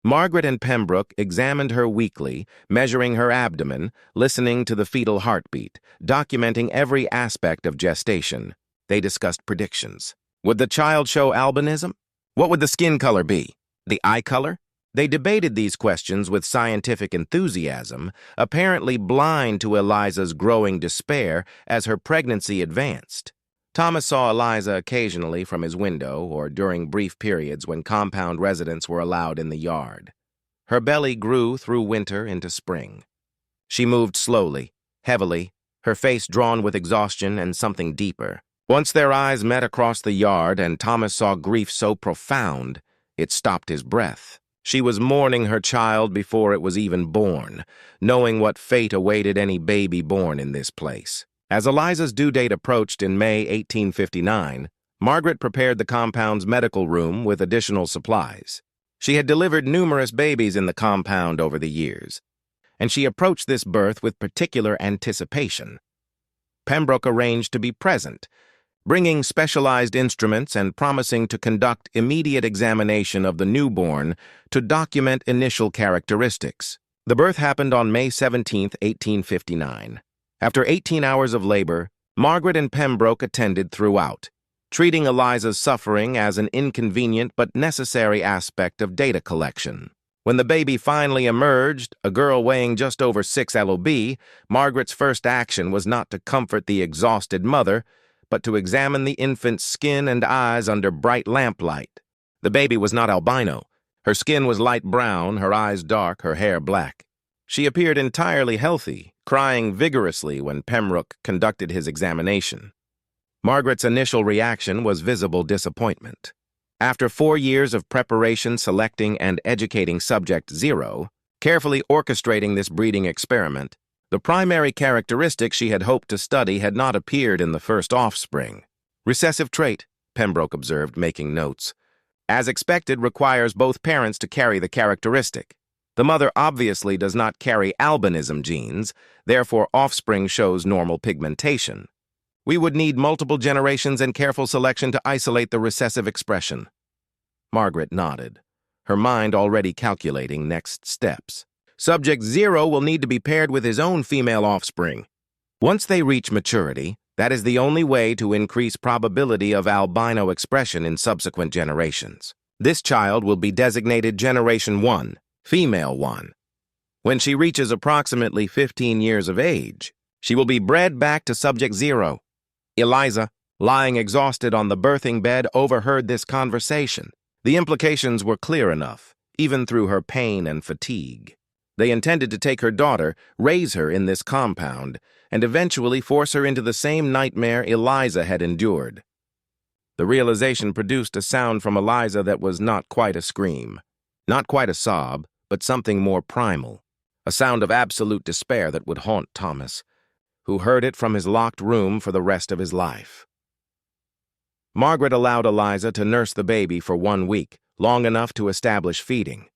Margaret and Pembroke examined her weekly, measuring her abdomen, listening to the fetal heartbeat, documenting every aspect of gestation. They discussed predictions. Would the child show albinism? What would the skin color be? The eye color? They debated these questions with scientific enthusiasm, apparently blind to Eliza's growing despair as her pregnancy advanced. Thomas saw Eliza occasionally from his window or during brief periods when compound residents were allowed in the yard. Her belly grew through winter into spring. She moved slowly, heavily, her face drawn with exhaustion and something deeper. Once their eyes met across the yard and Thomas saw grief so profound, it stopped his breath. She was mourning her child before it was even born, knowing what fate awaited any baby born in this place. As Eliza's due date approached in May 1859, Margaret prepared the compound's medical room with additional supplies. She had delivered numerous babies in the compound over the years, and she approached this birth with particular anticipation. Pembroke arranged to be present, bringing specialized instruments and promising to conduct immediate examination of the newborn to document initial characteristics. The birth happened on May 17, 1859. After 18 hours of labor, Margaret and Pembroke attended throughout, treating Eliza's suffering as an inconvenient but necessary aspect of data collection. When the baby finally emerged, a girl weighing just over 6 lb, Margaret's first action was not to comfort the exhausted mother, but to examine the infant's skin and eyes under bright lamplight. The baby was not albino. Her skin was light brown, her eyes dark, her hair black. She appeared entirely healthy, crying vigorously when Pembroke conducted his examination. Margaret's initial reaction was visible disappointment. After 4 years of preparation, selecting, and educating Subject 0, carefully orchestrating this breeding experiment, the primary characteristic she had hoped to study had not appeared in the first offspring. Recessive trait, Pembroke observed, making notes. As expected, requires both parents to carry the characteristic. The mother obviously does not carry albinism genes, therefore offspring shows normal pigmentation. We would need multiple generations and careful selection to isolate the recessive expression. Margaret nodded, her mind already calculating next steps. Subject 0 will need to be paired with his own female offspring. Once they reach maturity, that is the only way to increase probability of albino expression in subsequent generations. This child will be designated Generation 1. Female 1. When she reaches approximately 15 years of age, she will be bred back to Subject 0. Eliza, lying exhausted on the birthing bed, overheard this conversation. The implications were clear enough, even through her pain and fatigue. They intended to take her daughter, raise her in this compound, and eventually force her into the same nightmare Eliza had endured. The realization produced a sound from Eliza that was not quite a scream, not quite a sob, but something more primal, a sound of absolute despair that would haunt Thomas, who heard it from his locked room for the rest of his life. Margaret allowed Eliza to nurse the baby for 1 week, long enough to establish feeding.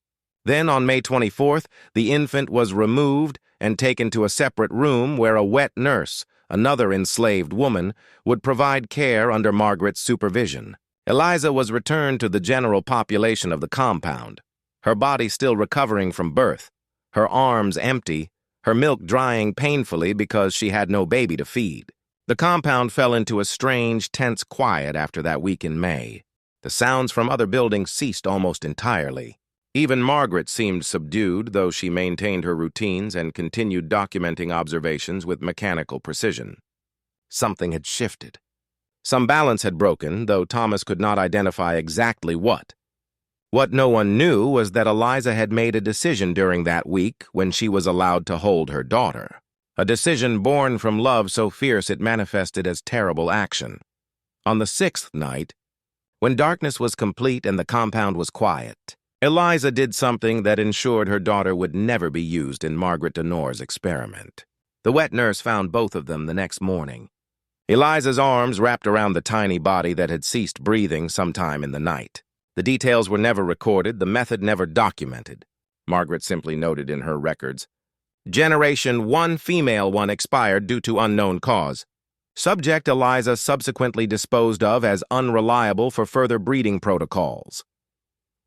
Then, on May 24th, the infant was removed and taken to a separate room where a wet nurse, another enslaved woman, would provide care under Margaret's supervision. Eliza was returned to the general population of the compound, her body still recovering from birth, her arms empty, her milk drying painfully because she had no baby to feed. The compound fell into a strange, tense quiet after that week in May. The sounds from other buildings ceased almost entirely. Even Margaret seemed subdued, though she maintained her routines and continued documenting observations with mechanical precision. Something had shifted. Some balance had broken, though Thomas could not identify exactly what. What no one knew was that Eliza had made a decision during that week when she was allowed to hold her daughter. A decision born from love so fierce it manifested as terrible action. On the 6th night, when darkness was complete and the compound was quiet, Eliza did something that ensured her daughter would never be used in Margaret Denor's experiment. The wet nurse found both of them the next morning. Eliza's arms wrapped around the tiny body that had ceased breathing sometime in the night. The details were never recorded, the method never documented. Margaret simply noted in her records, Generation 1 female 1 expired due to unknown cause. Subject Eliza subsequently disposed of as unreliable for further breeding protocols.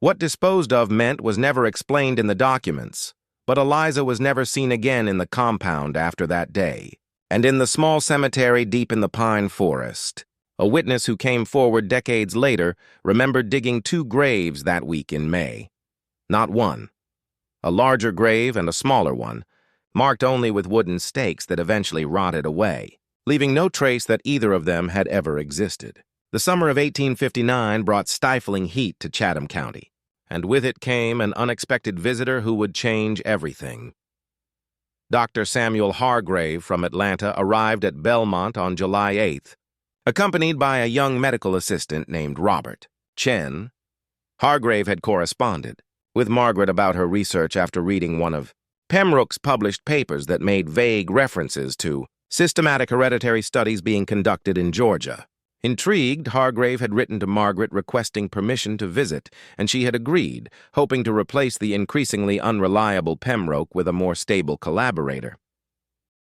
What disposed of meant was never explained in the documents, but Eliza was never seen again in the compound after that day. And in the small cemetery deep in the pine forest, a witness who came forward decades later remembered digging 2 graves that week in May. Not one. A larger grave and a smaller one, marked only with wooden stakes that eventually rotted away, leaving no trace that either of them had ever existed. The summer of 1859 brought stifling heat to Chatham County, and with it came an unexpected visitor who would change everything. Dr. Samuel Hargrave from Atlanta arrived at Belmont on July 8th, accompanied by a young medical assistant named Robert Chen. Hargrave had corresponded with Margaret about her research after reading one of Pembroke's published papers that made vague references to systematic hereditary studies being conducted in Georgia. Intrigued, Hargrave had written to Margaret requesting permission to visit, and she had agreed, hoping to replace the increasingly unreliable Pembroke with a more stable collaborator.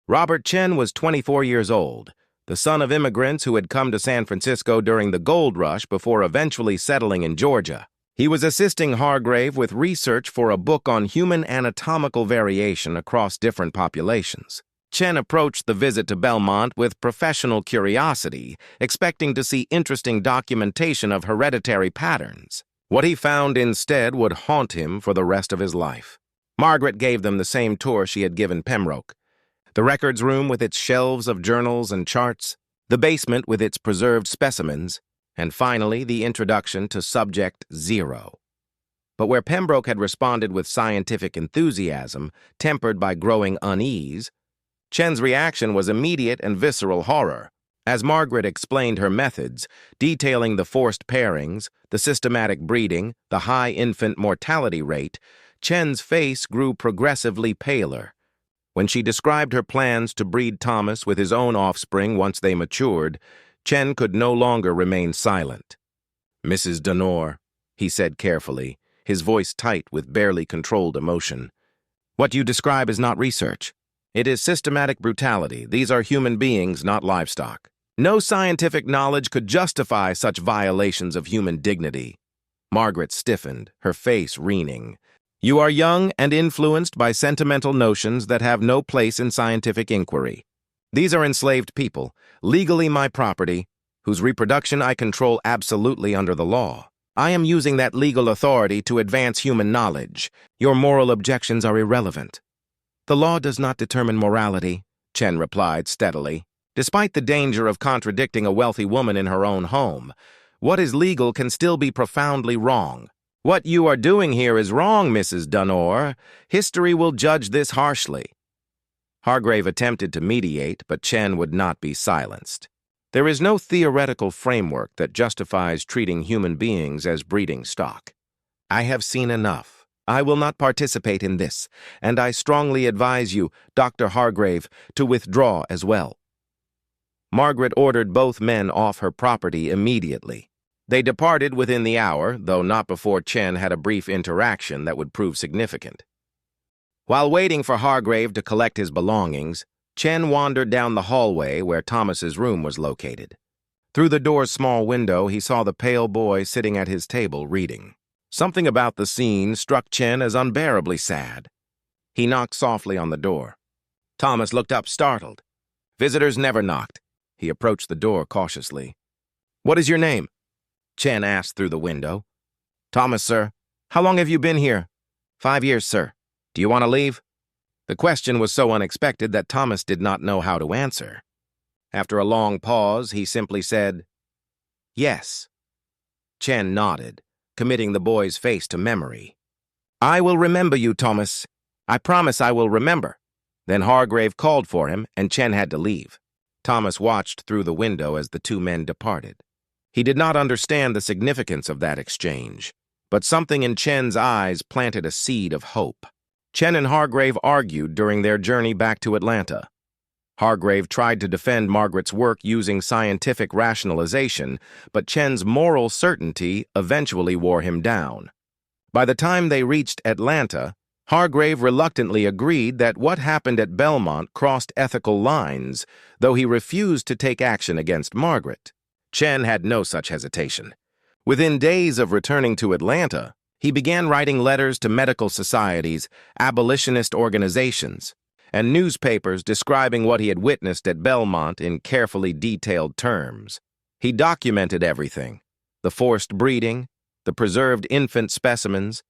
Robert Chen was 24 years old, the son of immigrants who had come to San Francisco during the gold rush before eventually settling in Georgia. He was assisting Hargrave with research for a book on human anatomical variation across different populations. Chen approached the visit to Belmont with professional curiosity, expecting to see interesting documentation of hereditary patterns. What he found instead would haunt him for the rest of his life. Margaret gave them the same tour she had given Pembroke. The records room with its shelves of journals and charts, the basement with its preserved specimens, and finally the introduction to Subject 0. But where Pembroke had responded with scientific enthusiasm, tempered by growing unease, Chen's reaction was immediate and visceral horror. As Margaret explained her methods, detailing the forced pairings, the systematic breeding, the high infant mortality rate, Chen's face grew progressively paler. When she described her plans to breed Thomas with his own offspring once they matured, Chen could no longer remain silent. "Mrs. Denor," he said carefully, his voice tight with barely controlled emotion, "what you describe is not research. It is systematic brutality. These are human beings, not livestock. No scientific knowledge could justify such violations of human dignity." Margaret stiffened, her face weening. "You are young and influenced by sentimental notions that have no place in scientific inquiry. These are enslaved people, legally my property, whose reproduction I control absolutely under the law. I am using that legal authority to advance human knowledge. Your moral objections are irrelevant." "The law does not determine morality," Chen replied steadily. "Despite the danger of contradicting a wealthy woman in her own home, what is legal can still be profoundly wrong. What you are doing here is wrong, Mrs. Denor. History will judge this harshly." Hargrave attempted to mediate, but Chen would not be silenced. "There is no theoretical framework that justifies treating human beings as breeding stock. I have seen enough. I will not participate in this, and I strongly advise you, Dr. Hargrave, to withdraw as well." Margaret ordered both men off her property immediately. They departed within the hour, though not before Chen had a brief interaction that would prove significant. While waiting for Hargrave to collect his belongings, Chen wandered down the hallway where Thomas's room was located. Through the door's small window, he saw the pale boy sitting at his table reading. Something about the scene struck Chen as unbearably sad. He knocked softly on the door. Thomas looked up startled. Visitors never knocked. He approached the door cautiously. "What is your name?" Chen asked through the window. "Thomas, sir. How long have you been here?" "5 years, sir. Do you want to leave?" The question was so unexpected that Thomas did not know how to answer. After a long pause, he simply said, "Yes." Chen nodded, committing the boy's face to memory. "I will remember you, Thomas. I promise I will remember." Then Hargrave called for him, and Chen had to leave. Thomas watched through the window as the two men departed. He did not understand the significance of that exchange, But something in Chen's eyes planted a seed of hope. Chen and Hargrave argued during their journey back to Atlanta. Hargrave tried to defend Margaret's work using scientific rationalization, but Chen's moral certainty eventually wore him down. By the time they reached Atlanta, Hargrave reluctantly agreed that what happened at Belmont crossed ethical lines, though he refused to take action against Margaret. Chen had no such hesitation. Within days of returning to Atlanta, he began writing letters to medical societies, abolitionist organizations, and newspapers describing what he had witnessed at Belmont in carefully detailed terms. He documented everything: the forced breeding, the preserved infant specimens,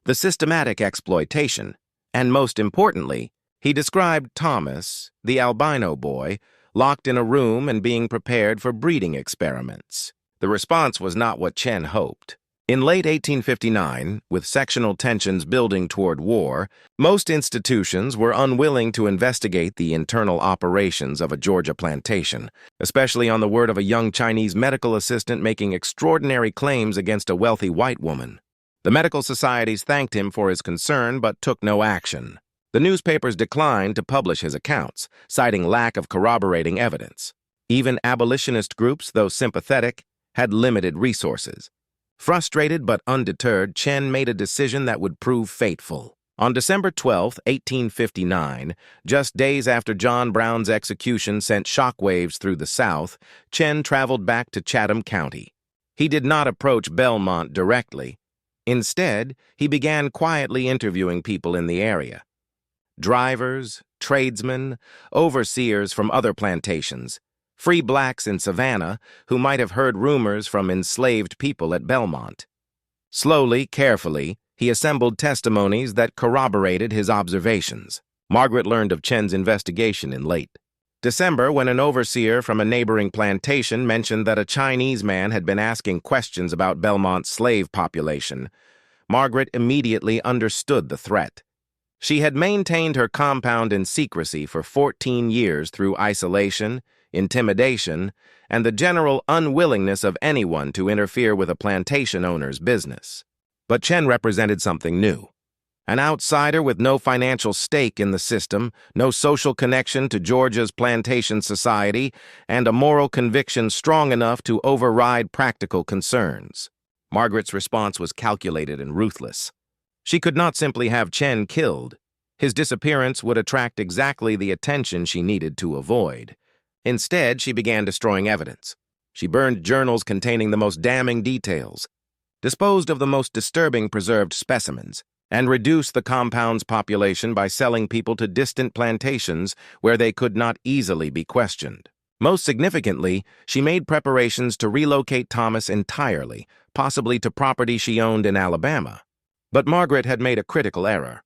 the systematic exploitation, and most importantly, he described Thomas, the albino boy, locked in a room and being prepared for breeding experiments. The response was not what Chen hoped. In late 1859, with sectional tensions building toward war, most institutions were unwilling to investigate the internal operations of a Georgia plantation, especially on the word of a young Chinese medical assistant making extraordinary claims against a wealthy white woman. The medical societies thanked him for his concern but took no action. The newspapers declined to publish his accounts, citing lack of corroborating evidence. Even abolitionist groups, though sympathetic, had limited resources. Frustrated but undeterred, Chen made a decision that would prove fateful. On December 12, 1859, just days after John Brown's execution sent shockwaves through the South, Chen traveled back to Chatham County. He did not approach Belmont directly. Instead, he began quietly interviewing people in the area. Drivers, tradesmen, overseers from other plantations, free blacks in Savannah who might have heard rumors from enslaved people at Belmont. Slowly, carefully, he assembled testimonies that corroborated his observations. Margaret learned of Chen's investigation in late December when an overseer from a neighboring plantation mentioned that a Chinese man had been asking questions about Belmont's slave population. Margaret immediately understood the threat. She had maintained her compound in secrecy for 14 years through isolation, intimidation, and the general unwillingness of anyone to interfere with a plantation owner's business. But Chen represented something new. An outsider with no financial stake in the system, no social connection to Georgia's plantation society, and a moral conviction strong enough to override practical concerns. Margaret's response was calculated and ruthless. She could not simply have Chen killed. His disappearance would attract exactly the attention she needed to avoid. Instead, she began destroying evidence. She burned journals containing the most damning details, disposed of the most disturbing preserved specimens, and reduced the compound's population by selling people to distant plantations where they could not easily be questioned. Most significantly, she made preparations to relocate Thomas entirely, possibly to property she owned in Alabama. But Margaret had made a critical error.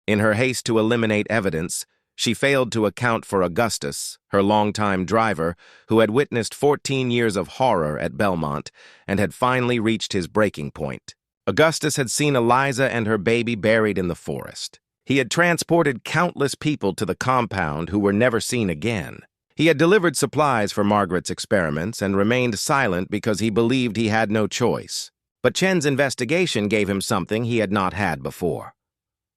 In her haste to eliminate evidence, she failed to account for Augustus, her longtime driver, who had witnessed 14 years of horror at Belmont and had finally reached his breaking point. Augustus had seen Eliza and her baby buried in the forest. He had transported countless people to the compound who were never seen again. He had delivered supplies for Margaret's experiments and remained silent because he believed he had no choice. But Chen's investigation gave him something he had not had before: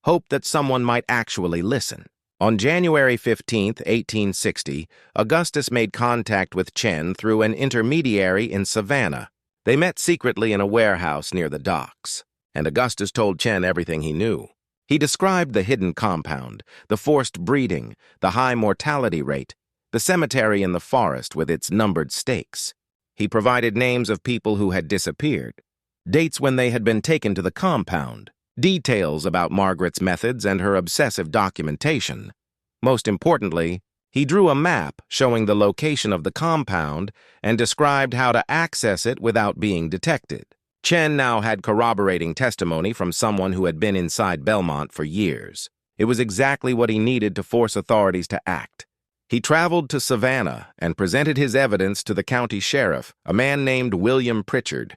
hope that someone might actually listen. On January 15, 1860, Augustus made contact with Chen through an intermediary in Savannah. They met secretly in a warehouse near the docks, and Augustus told Chen everything he knew. He described the hidden compound, the forced breeding, the high mortality rate, the cemetery in the forest with its numbered stakes. He provided names of people who had disappeared, dates when they had been taken to the compound, details about Margaret's methods and her obsessive documentation. Most importantly, he drew a map showing the location of the compound and described how to access it without being detected. Chen now had corroborating testimony from someone who had been inside Belmont for years. It was exactly what he needed to force authorities to act. He traveled to Savannah and presented his evidence to the county sheriff, a man named William Pritchard.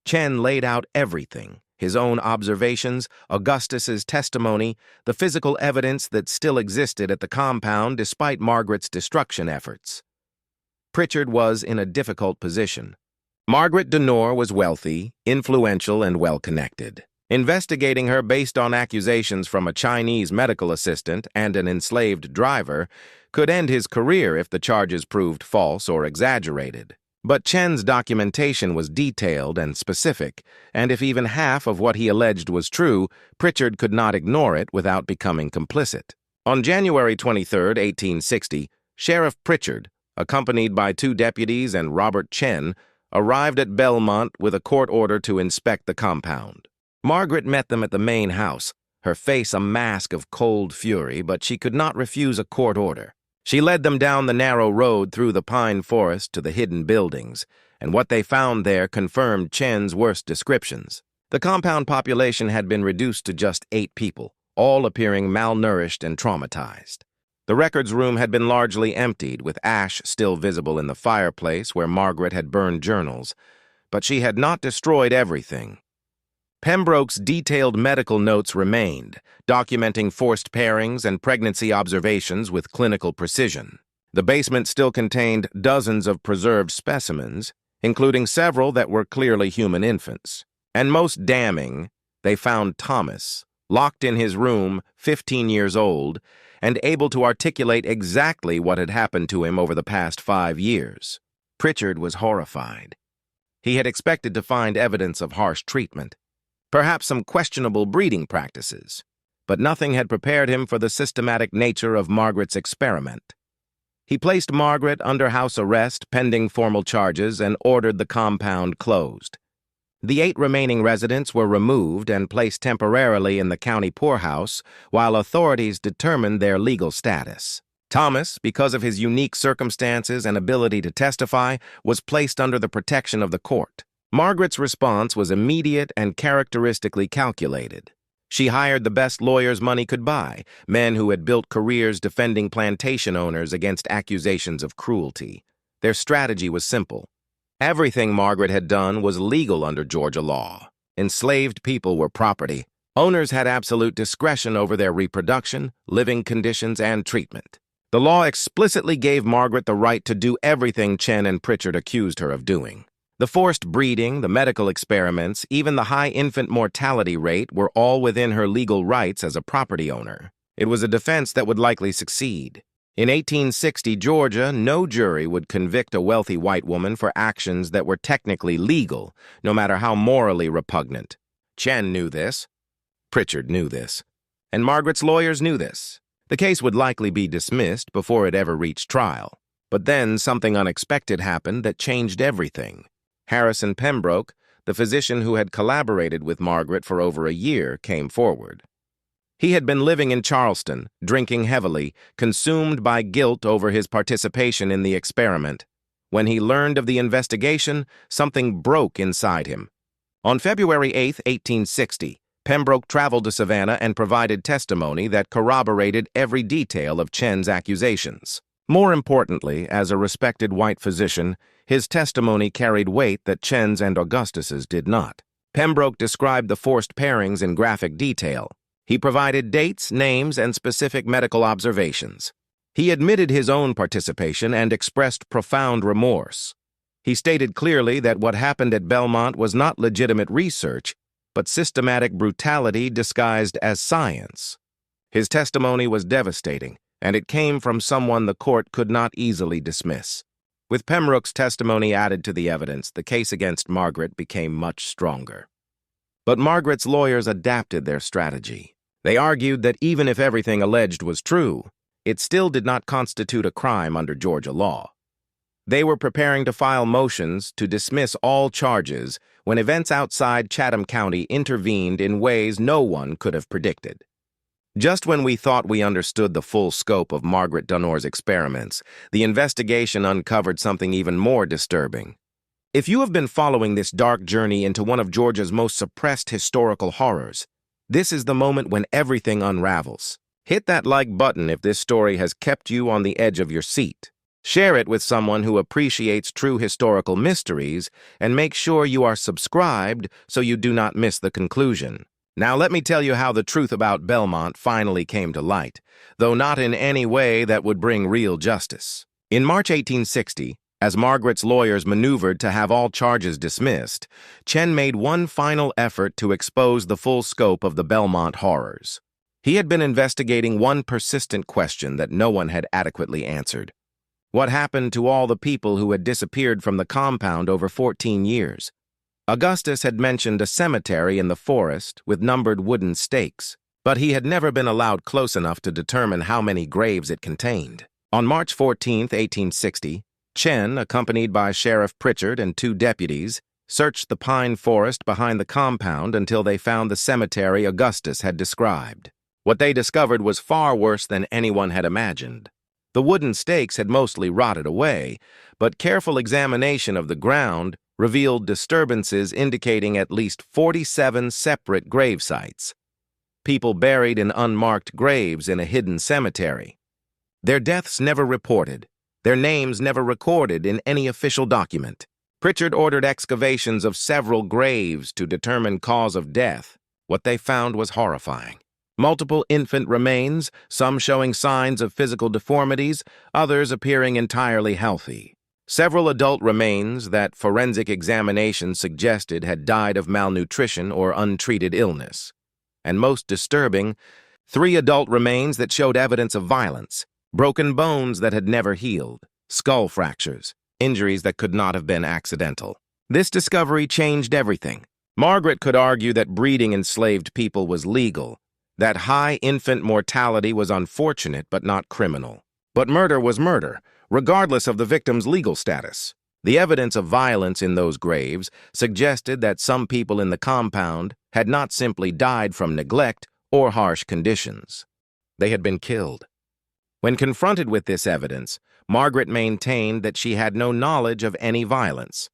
Chen laid out everything: his own observations, Augustus's testimony, the physical evidence that still existed at the compound despite Margaret's destruction efforts. Pritchard was in a difficult position. Margaret Denore was wealthy, influential, and well-connected. Investigating her based on accusations from a Chinese medical assistant and an enslaved driver could end his career if the charges proved false or exaggerated. But Chen's documentation was detailed and specific, and if even half of what he alleged was true, Pritchard could not ignore it without becoming complicit. On January 23, 1860, Sheriff Pritchard, accompanied by 2 deputies and Robert Chen, arrived at Belmont with a court order to inspect the compound. Margaret met them at the main house, her face a mask of cold fury, but she could not refuse a court order. She led them down the narrow road through the pine forest to the hidden buildings, and what they found there confirmed Chen's worst descriptions. The compound population had been reduced to just 8 people, all appearing malnourished and traumatized. The records room had been largely emptied, with ash still visible in the fireplace where Margaret had burned journals, but she had not destroyed everything. Pembroke's detailed medical notes remained, documenting forced pairings and pregnancy observations with clinical precision. The basement still contained dozens of preserved specimens, including several that were clearly human infants. And most damning, they found Thomas, locked in his room, 15 years old, and able to articulate exactly what had happened to him over the past 5 years. Pritchard was horrified. He had expected to find evidence of harsh treatment, perhaps some questionable breeding practices, but nothing had prepared him for the systematic nature of Margaret's experiment. He placed Margaret under house arrest pending formal charges and ordered the compound closed. The 8 remaining residents were removed and placed temporarily in the county poorhouse while authorities determined their legal status. Thomas, because of his unique circumstances and ability to testify, was placed under the protection of the court. Margaret's response was immediate and characteristically calculated. She hired the best lawyers money could buy, men who had built careers defending plantation owners against accusations of cruelty. Their strategy was simple. Everything Margaret had done was legal under Georgia law. Enslaved people were property. Owners had absolute discretion over their reproduction, living conditions, and treatment. The law explicitly gave Margaret the right to do everything Chen and Pritchard accused her of doing. The forced breeding, the medical experiments, even the high infant mortality rate were all within her legal rights as a property owner. It was a defense that would likely succeed. In 1860 Georgia, no jury would convict a wealthy white woman for actions that were technically legal, no matter how morally repugnant. Chen knew this. Pritchard knew this. And Margaret's lawyers knew this. The case would likely be dismissed before it ever reached trial. But then something unexpected happened that changed everything. Harrison Pembroke, the physician who had collaborated with Margaret for over a year, came forward. He had been living in Charleston, drinking heavily, consumed by guilt over his participation in the experiment. When he learned of the investigation, something broke inside him. On February 8, 1860, Pembroke traveled to Savannah and provided testimony that corroborated every detail of Chen's accusations. More importantly, as a respected white physician, his testimony carried weight that Chen's and Augustus's did not. Pembroke described the forced pairings in graphic detail. He provided dates, names, and specific medical observations. He admitted his own participation and expressed profound remorse. He stated clearly that what happened at Belmont was not legitimate research, but systematic brutality disguised as science. His testimony was devastating, and it came from someone the court could not easily dismiss. With Pembroke's testimony added to the evidence, the case against Margaret became much stronger. But Margaret's lawyers adapted their strategy. They argued that even if everything alleged was true, it still did not constitute a crime under Georgia law. They were preparing to file motions to dismiss all charges when events outside Chatham County intervened in ways no one could have predicted. Just when we thought we understood the full scope of Margaret Denore's experiments, the investigation uncovered something even more disturbing. If you have been following this dark journey into one of Georgia's most suppressed historical horrors, this is the moment when everything unravels. Hit that like button if this story has kept you on the edge of your seat. Share it with someone who appreciates true historical mysteries, and make sure you are subscribed so you do not miss the conclusion. Now let me tell you how the truth about Belmont finally came to light, though not in any way that would bring real justice. In March 1860, As Margaret's lawyers maneuvered to have all charges dismissed, Chen made one final effort to expose the full scope of the Belmont horrors. He had been investigating one persistent question that no one had adequately answered. What happened to all the people who had disappeared from the compound over 14 years? Augustus had mentioned a cemetery in the forest with numbered wooden stakes, but he had never been allowed close enough to determine how many graves it contained. On March 14, 1860, Chen, accompanied by Sheriff Pritchard and 2 deputies, searched the pine forest behind the compound until they found the cemetery Augustus had described. What they discovered was far worse than anyone had imagined. The wooden stakes had mostly rotted away, but careful examination of the ground revealed disturbances indicating at least 47 separate grave sites. People buried in unmarked graves in a hidden cemetery. Their deaths never reported, their names never recorded in any official document. Pritchard ordered excavations of several graves to determine cause of death. What they found was horrifying. Multiple infant remains, some showing signs of physical deformities, others appearing entirely healthy. Several adult remains that forensic examination suggested had died of malnutrition or untreated illness. And most disturbing, 3 adult remains that showed evidence of violence, broken bones that had never healed, skull fractures, injuries that could not have been accidental. This discovery changed everything. Margaret could argue that breeding enslaved people was legal, that high infant mortality was unfortunate but not criminal. But murder was murder, regardless of the victim's legal status. The evidence of violence in those graves suggested that some people in the compound had not simply died from neglect or harsh conditions. They had been killed. When confronted with this evidence, Margaret maintained that she had no knowledge of any violence.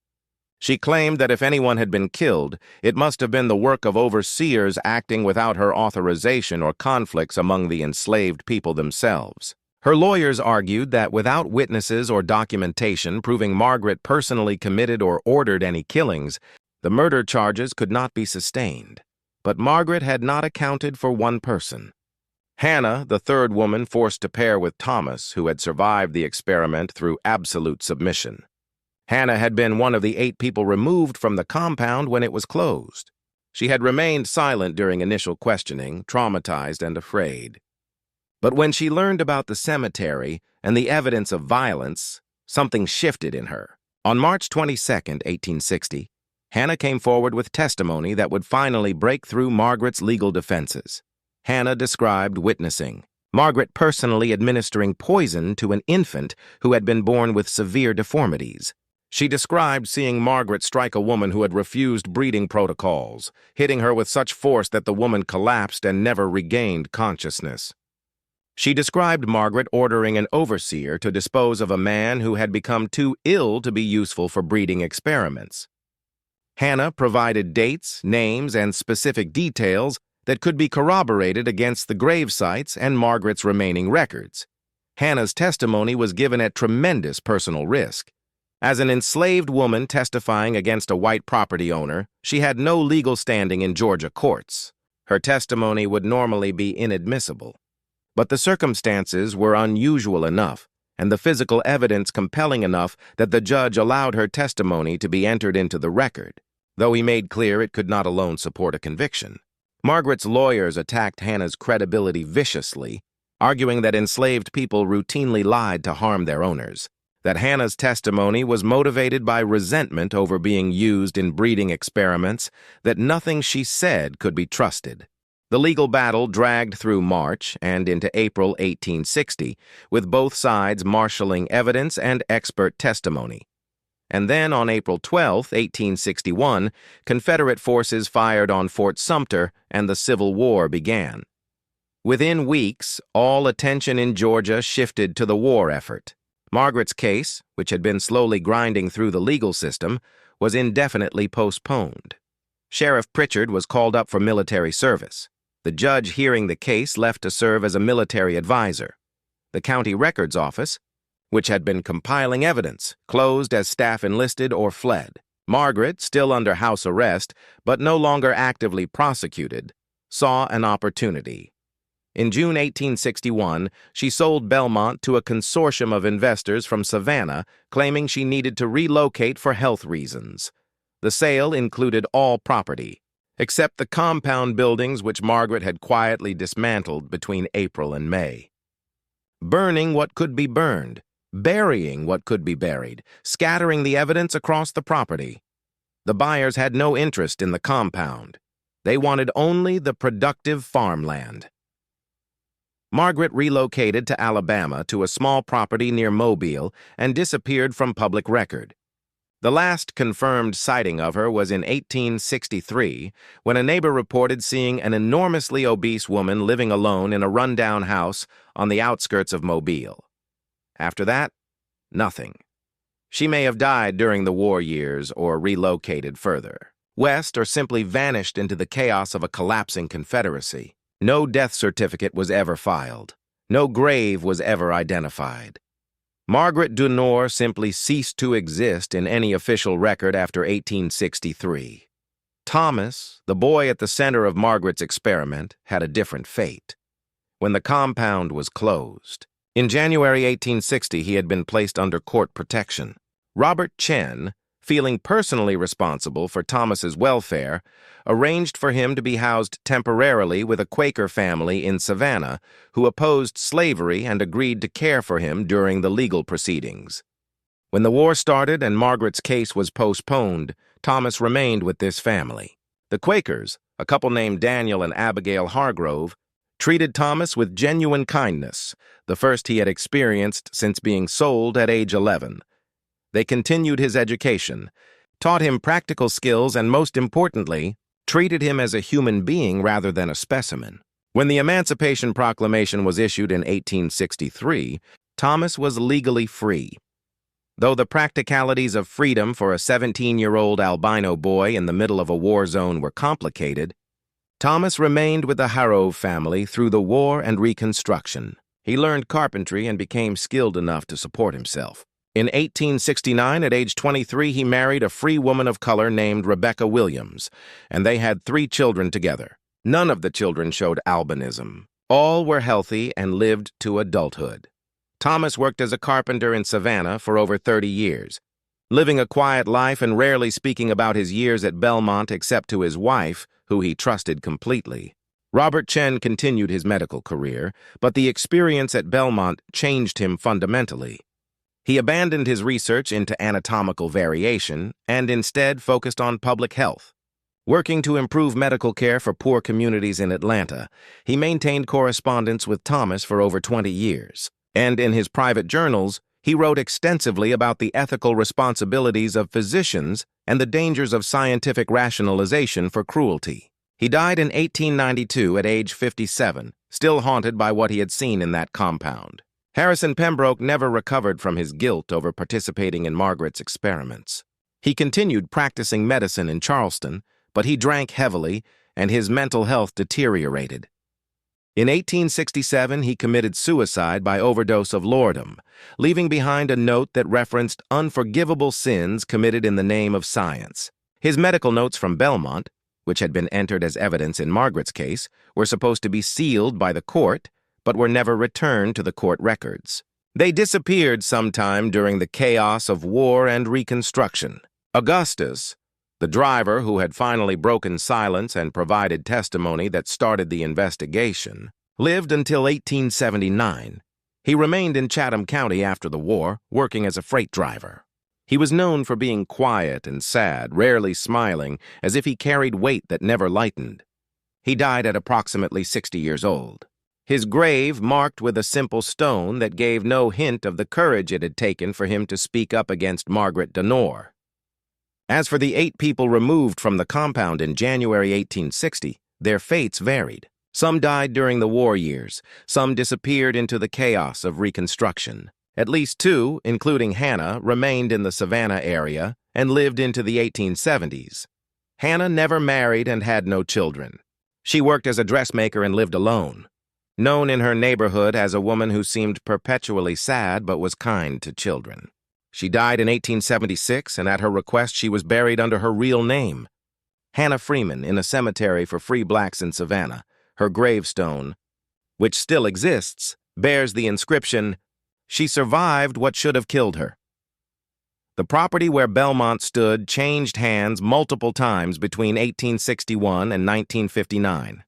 She claimed that if anyone had been killed, it must have been the work of overseers acting without her authorization or conflicts among the enslaved people themselves. Her lawyers argued that without witnesses or documentation proving Margaret personally committed or ordered any killings, the murder charges could not be sustained. But Margaret had not accounted for one person. Hannah, the 3rd woman forced to pair with Thomas, who had survived the experiment through absolute submission. Hannah had been one of the 8 people removed from the compound when it was closed. She had remained silent during initial questioning, traumatized and afraid. But when she learned about the cemetery and the evidence of violence, something shifted in her. On March 22, 1860, Hannah came forward with testimony that would finally break through Margaret's legal defenses. Hannah described witnessing Margaret personally administering poison to an infant who had been born with severe deformities. She described seeing Margaret strike a woman who had refused breeding protocols, hitting her with such force that the woman collapsed and never regained consciousness. She described Margaret ordering an overseer to dispose of a man who had become too ill to be useful for breeding experiments. Hannah provided dates, names, and specific details that could be corroborated against the grave sites and Margaret's remaining records. Hannah's testimony was given at tremendous personal risk. As an enslaved woman testifying against a white property owner, she had no legal standing in Georgia courts. Her testimony would normally be inadmissible. But the circumstances were unusual enough, and the physical evidence compelling enough that the judge allowed her testimony to be entered into the record, though he made clear it could not alone support a conviction. Margaret's lawyers attacked Hannah's credibility viciously, arguing that enslaved people routinely lied to harm their owners, that Hannah's testimony was motivated by resentment over being used in breeding experiments, that nothing she said could be trusted. The legal battle dragged through March and into April 1860, with both sides marshaling evidence and expert testimony. And then on April 12, 1861, Confederate forces fired on Fort Sumter and the Civil War began. Within weeks, all attention in Georgia shifted to the war effort. Margaret's case, which had been slowly grinding through the legal system, was indefinitely postponed. Sheriff Pritchard was called up for military service. The judge hearing the case left to serve as a military advisor. The county records office, which had been compiling evidence, closed as staff enlisted or fled. Margaret, still under house arrest, but no longer actively prosecuted, saw an opportunity. In June 1861, she sold Belmont to a consortium of investors from Savannah, claiming she needed to relocate for health reasons. The sale included all property, except the compound buildings which Margaret had quietly dismantled between April and May. Burning what could be burned, burying what could be buried, scattering the evidence across the property. The buyers had no interest in the compound. They wanted only the productive farmland. Margaret relocated to Alabama to a small property near Mobile and disappeared from public record. The last confirmed sighting of her was in 1863, when a neighbor reported seeing an enormously obese woman living alone in a rundown house on the outskirts of Mobile. After that, nothing. She may have died during the war years or relocated further west or simply vanished into the chaos of a collapsing Confederacy. No death certificate was ever filed. No grave was ever identified. Margaret Denore simply ceased to exist in any official record after 1863. Thomas, the boy at the center of Margaret's experiment, had a different fate. When the compound was closed, in January 1860, he had been placed under court protection. Robert Chen, feeling personally responsible for Thomas's welfare, arranged for him to be housed temporarily with a Quaker family in Savannah who opposed slavery and agreed to care for him during the legal proceedings. When the war started and Margaret's case was postponed, Thomas remained with this family. The Quakers, a couple named Daniel and Abigail Hargrove, treated Thomas with genuine kindness, the first he had experienced since being sold at age 11. They continued his education, taught him practical skills, and most importantly, treated him as a human being rather than a specimen. When the Emancipation Proclamation was issued in 1863, Thomas was legally free. Though the practicalities of freedom for a 17-year-old albino boy in the middle of a war zone were complicated, Thomas remained with the Harrove family through the war and Reconstruction. He learned carpentry and became skilled enough to support himself. In 1869, at age 23, he married a free woman of color named Rebecca Williams, and they had 3 children together. None of the children showed albinism. All were healthy and lived to adulthood. Thomas worked as a carpenter in Savannah for over 30 years, living a quiet life and rarely speaking about his years at Belmont except to his wife, who he trusted completely. Robert Chen continued his medical career, but the experience at Belmont changed him fundamentally. He abandoned his research into anatomical variation and instead focused on public health. Working to improve medical care for poor communities in Atlanta, he maintained correspondence with Thomas for over 20 years. And in his private journals, he wrote extensively about the ethical responsibilities of physicians and the dangers of scientific rationalization for cruelty. He died in 1892 at age 57, still haunted by what he had seen in that compound. Harrison Pembroke never recovered from his guilt over participating in Margaret's experiments. He continued practicing medicine in Charleston, but he drank heavily and his mental health deteriorated. In 1867, he committed suicide by overdose of laudanum, leaving behind a note that referenced unforgivable sins committed in the name of science. His medical notes from Belmont, which had been entered as evidence in Margaret's case, were supposed to be sealed by the court, but were never returned to the court records. They disappeared sometime during the chaos of war and Reconstruction. Augustus, the driver who had finally broken silence and provided testimony that started the investigation, lived until 1879. He remained in Chatham County after the war, working as a freight driver. He was known for being quiet and sad, rarely smiling, as if he carried weight that never lightened. He died at approximately 60 years old. His grave marked with a simple stone that gave no hint of the courage it had taken for him to speak up against Margaret Denore. As for the 8 people removed from the compound in January 1860, their fates varied. Some died during the war years, some disappeared into the chaos of Reconstruction. At least 2, including Hannah, remained in the Savannah area and lived into the 1870s. Hannah never married and had no children. She worked as a dressmaker and lived alone. Known in her neighborhood as a woman who seemed perpetually sad but was kind to children. She died in 1876, and at her request she was buried under her real name, Hannah Freeman, in a cemetery for free blacks in Savannah. Her gravestone, which still exists, bears the inscription, "She survived what should have killed her." The property where Belmont stood changed hands multiple times between 1861 and 1959.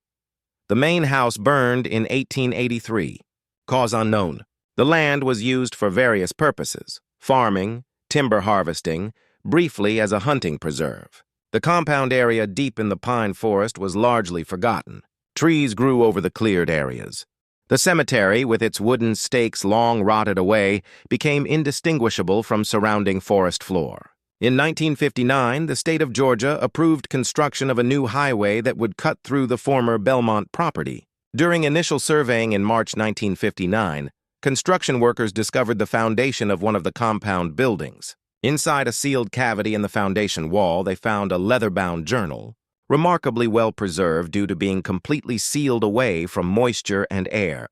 The main house burned in 1883. Cause unknown. The land was used for various purposes: farming, timber harvesting, briefly as a hunting preserve. The compound area deep in the pine forest was largely forgotten. Trees grew over the cleared areas. The cemetery, with its wooden stakes long rotted away, became indistinguishable from surrounding forest floor. In 1959, the state of Georgia approved construction of a new highway that would cut through the former Belmont property. During initial surveying in March 1959, construction workers discovered the foundation of one of the compound buildings. Inside a sealed cavity in the foundation wall, they found a leather-bound journal, remarkably well preserved due to being completely sealed away from moisture and air.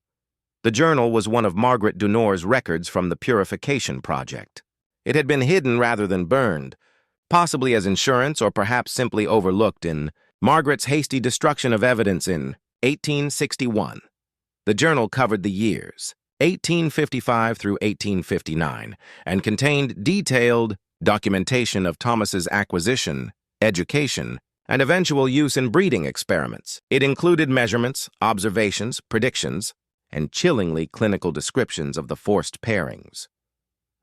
The journal was one of Margaret Dunour's records from the Purification Project. It had been hidden rather than burned, possibly as insurance or perhaps simply overlooked in Margaret's hasty destruction of evidence in 1861. The journal covered the years 1855 through 1859, and contained detailed documentation of Thomas's acquisition, education, and eventual use in breeding experiments. It included measurements, observations, predictions, and chillingly clinical descriptions of the forced pairings.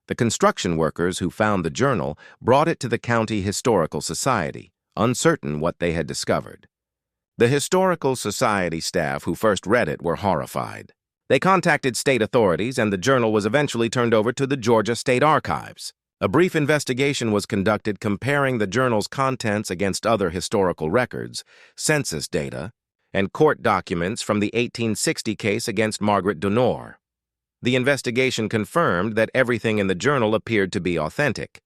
The construction workers who found the journal brought it to the County Historical Society, uncertain what they had discovered. The Historical Society staff who first read it were horrified. They contacted state authorities, and the journal was eventually turned over to the Georgia State Archives. A brief investigation was conducted comparing the journal's contents against other historical records, census data, and court documents from the 1860 case against Margaret Dunour. The investigation confirmed that everything in the journal appeared to be authentic.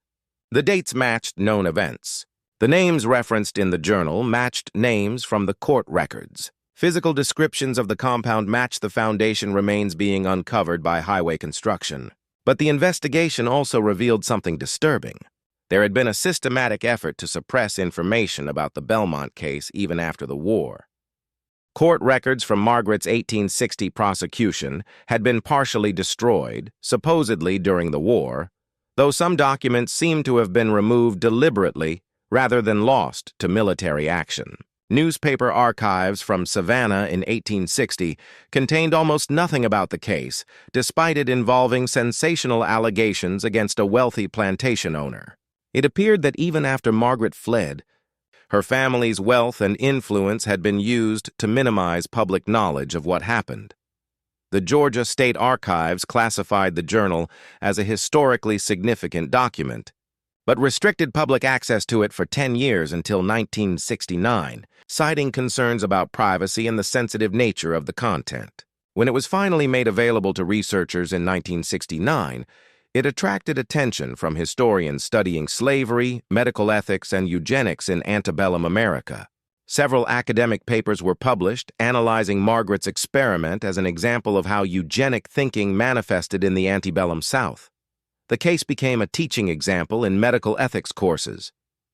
The dates matched known events. The names referenced in the journal matched names from the court records. Physical descriptions of the compound matched the foundation remains being uncovered by highway construction. But the investigation also revealed something disturbing. There had been a systematic effort to suppress information about the Belmont case even after the war. Court records from Margaret's 1860 prosecution had been partially destroyed, supposedly during the war, though some documents seem to have been removed deliberately rather than lost to military action. Newspaper archives from Savannah in 1860 contained almost nothing about the case, despite it involving sensational allegations against a wealthy plantation owner. It appeared that even after Margaret fled, her family's wealth and influence had been used to minimize public knowledge of what happened. The Georgia State Archives classified the journal as a historically significant document, but restricted public access to it for 10 years until 1969, citing concerns about privacy and the sensitive nature of the content. When it was finally made available to researchers in 1969, it attracted attention from historians studying slavery, medical ethics, and eugenics in antebellum America. Several academic papers were published analyzing Margaret's experiment as an example of how eugenic thinking manifested in the antebellum South. The case became a teaching example in medical ethics courses,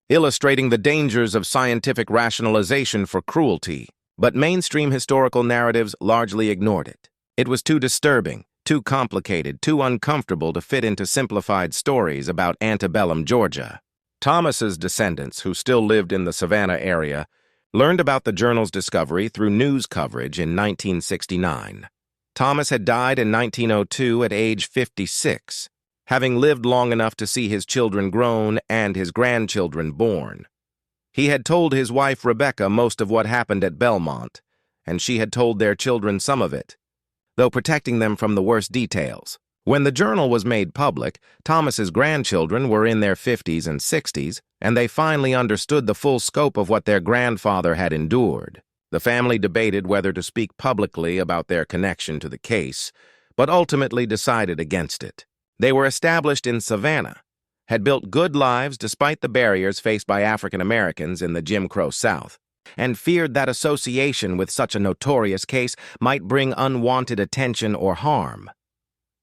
illustrating the dangers of scientific rationalization for cruelty, but mainstream historical narratives largely ignored it. It was too disturbing, too complicated, too uncomfortable to fit into simplified stories about antebellum Georgia. Thomas's descendants, who still lived in the Savannah area, learned about the journal's discovery through news coverage in 1969. Thomas had died in 1902 at age 56. Having lived long enough to see his children grown and his grandchildren born. He had told his wife Rebecca most of what happened at Belmont, and she had told their children some of it, though protecting them from the worst details. When the journal was made public, Thomas's grandchildren were in their 50s and 60s, and they finally understood the full scope of what their grandfather had endured. The family debated whether to speak publicly about their connection to the case, but ultimately decided against it. They were established in Savannah, had built good lives despite the barriers faced by African Americans in the Jim Crow South, and feared that association with such a notorious case might bring unwanted attention or harm.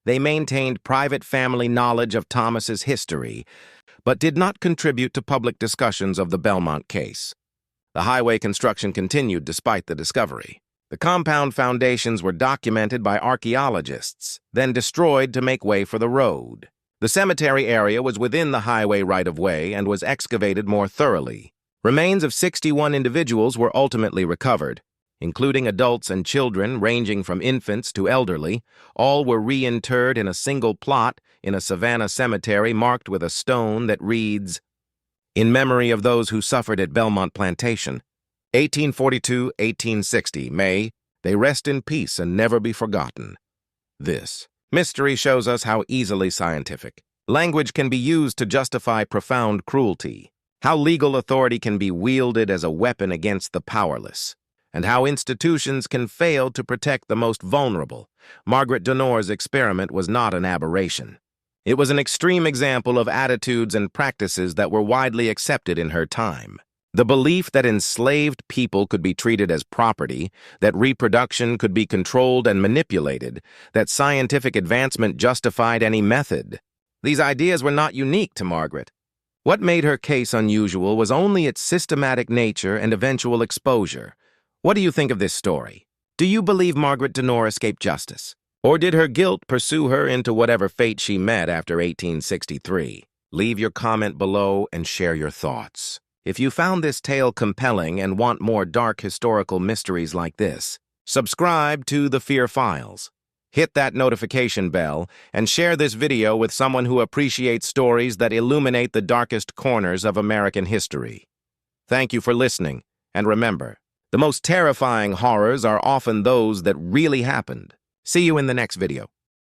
They maintained private family knowledge of Thomas's history, but did not contribute to public discussions of the Belmont case. The highway construction continued despite the discovery. The compound foundations were documented by archaeologists, then destroyed to make way for the road. The cemetery area was within the highway right-of-way and was excavated more thoroughly. Remains of 61 individuals were ultimately recovered, including adults and children ranging from infants to elderly. All were reinterred in a single plot in a Savannah cemetery marked with a stone that reads, "In memory of those who suffered at Belmont Plantation, 1842-1860, may they rest in peace and never be forgotten." This mystery shows us how easily scientific language can be used to justify profound cruelty, how legal authority can be wielded as a weapon against the powerless, and how institutions can fail to protect the most vulnerable. Margaret Denor's experiment was not an aberration. It was an extreme example of attitudes and practices that were widely accepted in her time. The belief that enslaved people could be treated as property, that reproduction could be controlled and manipulated, that scientific advancement justified any method. These ideas were not unique to Margaret. What made her case unusual was only its systematic nature and eventual exposure. What do you think of this story? Do you believe Margaret Denor escaped justice? Or did her guilt pursue her into whatever fate she met after 1863? Leave your comment below and share your thoughts. If you found this tale compelling and want more dark historical mysteries like this, subscribe to The Fear Files. Hit that notification bell and share this video with someone who appreciates stories that illuminate the darkest corners of American history. Thank you for listening, and remember, the most terrifying horrors are often those that really happened. See you in the next video.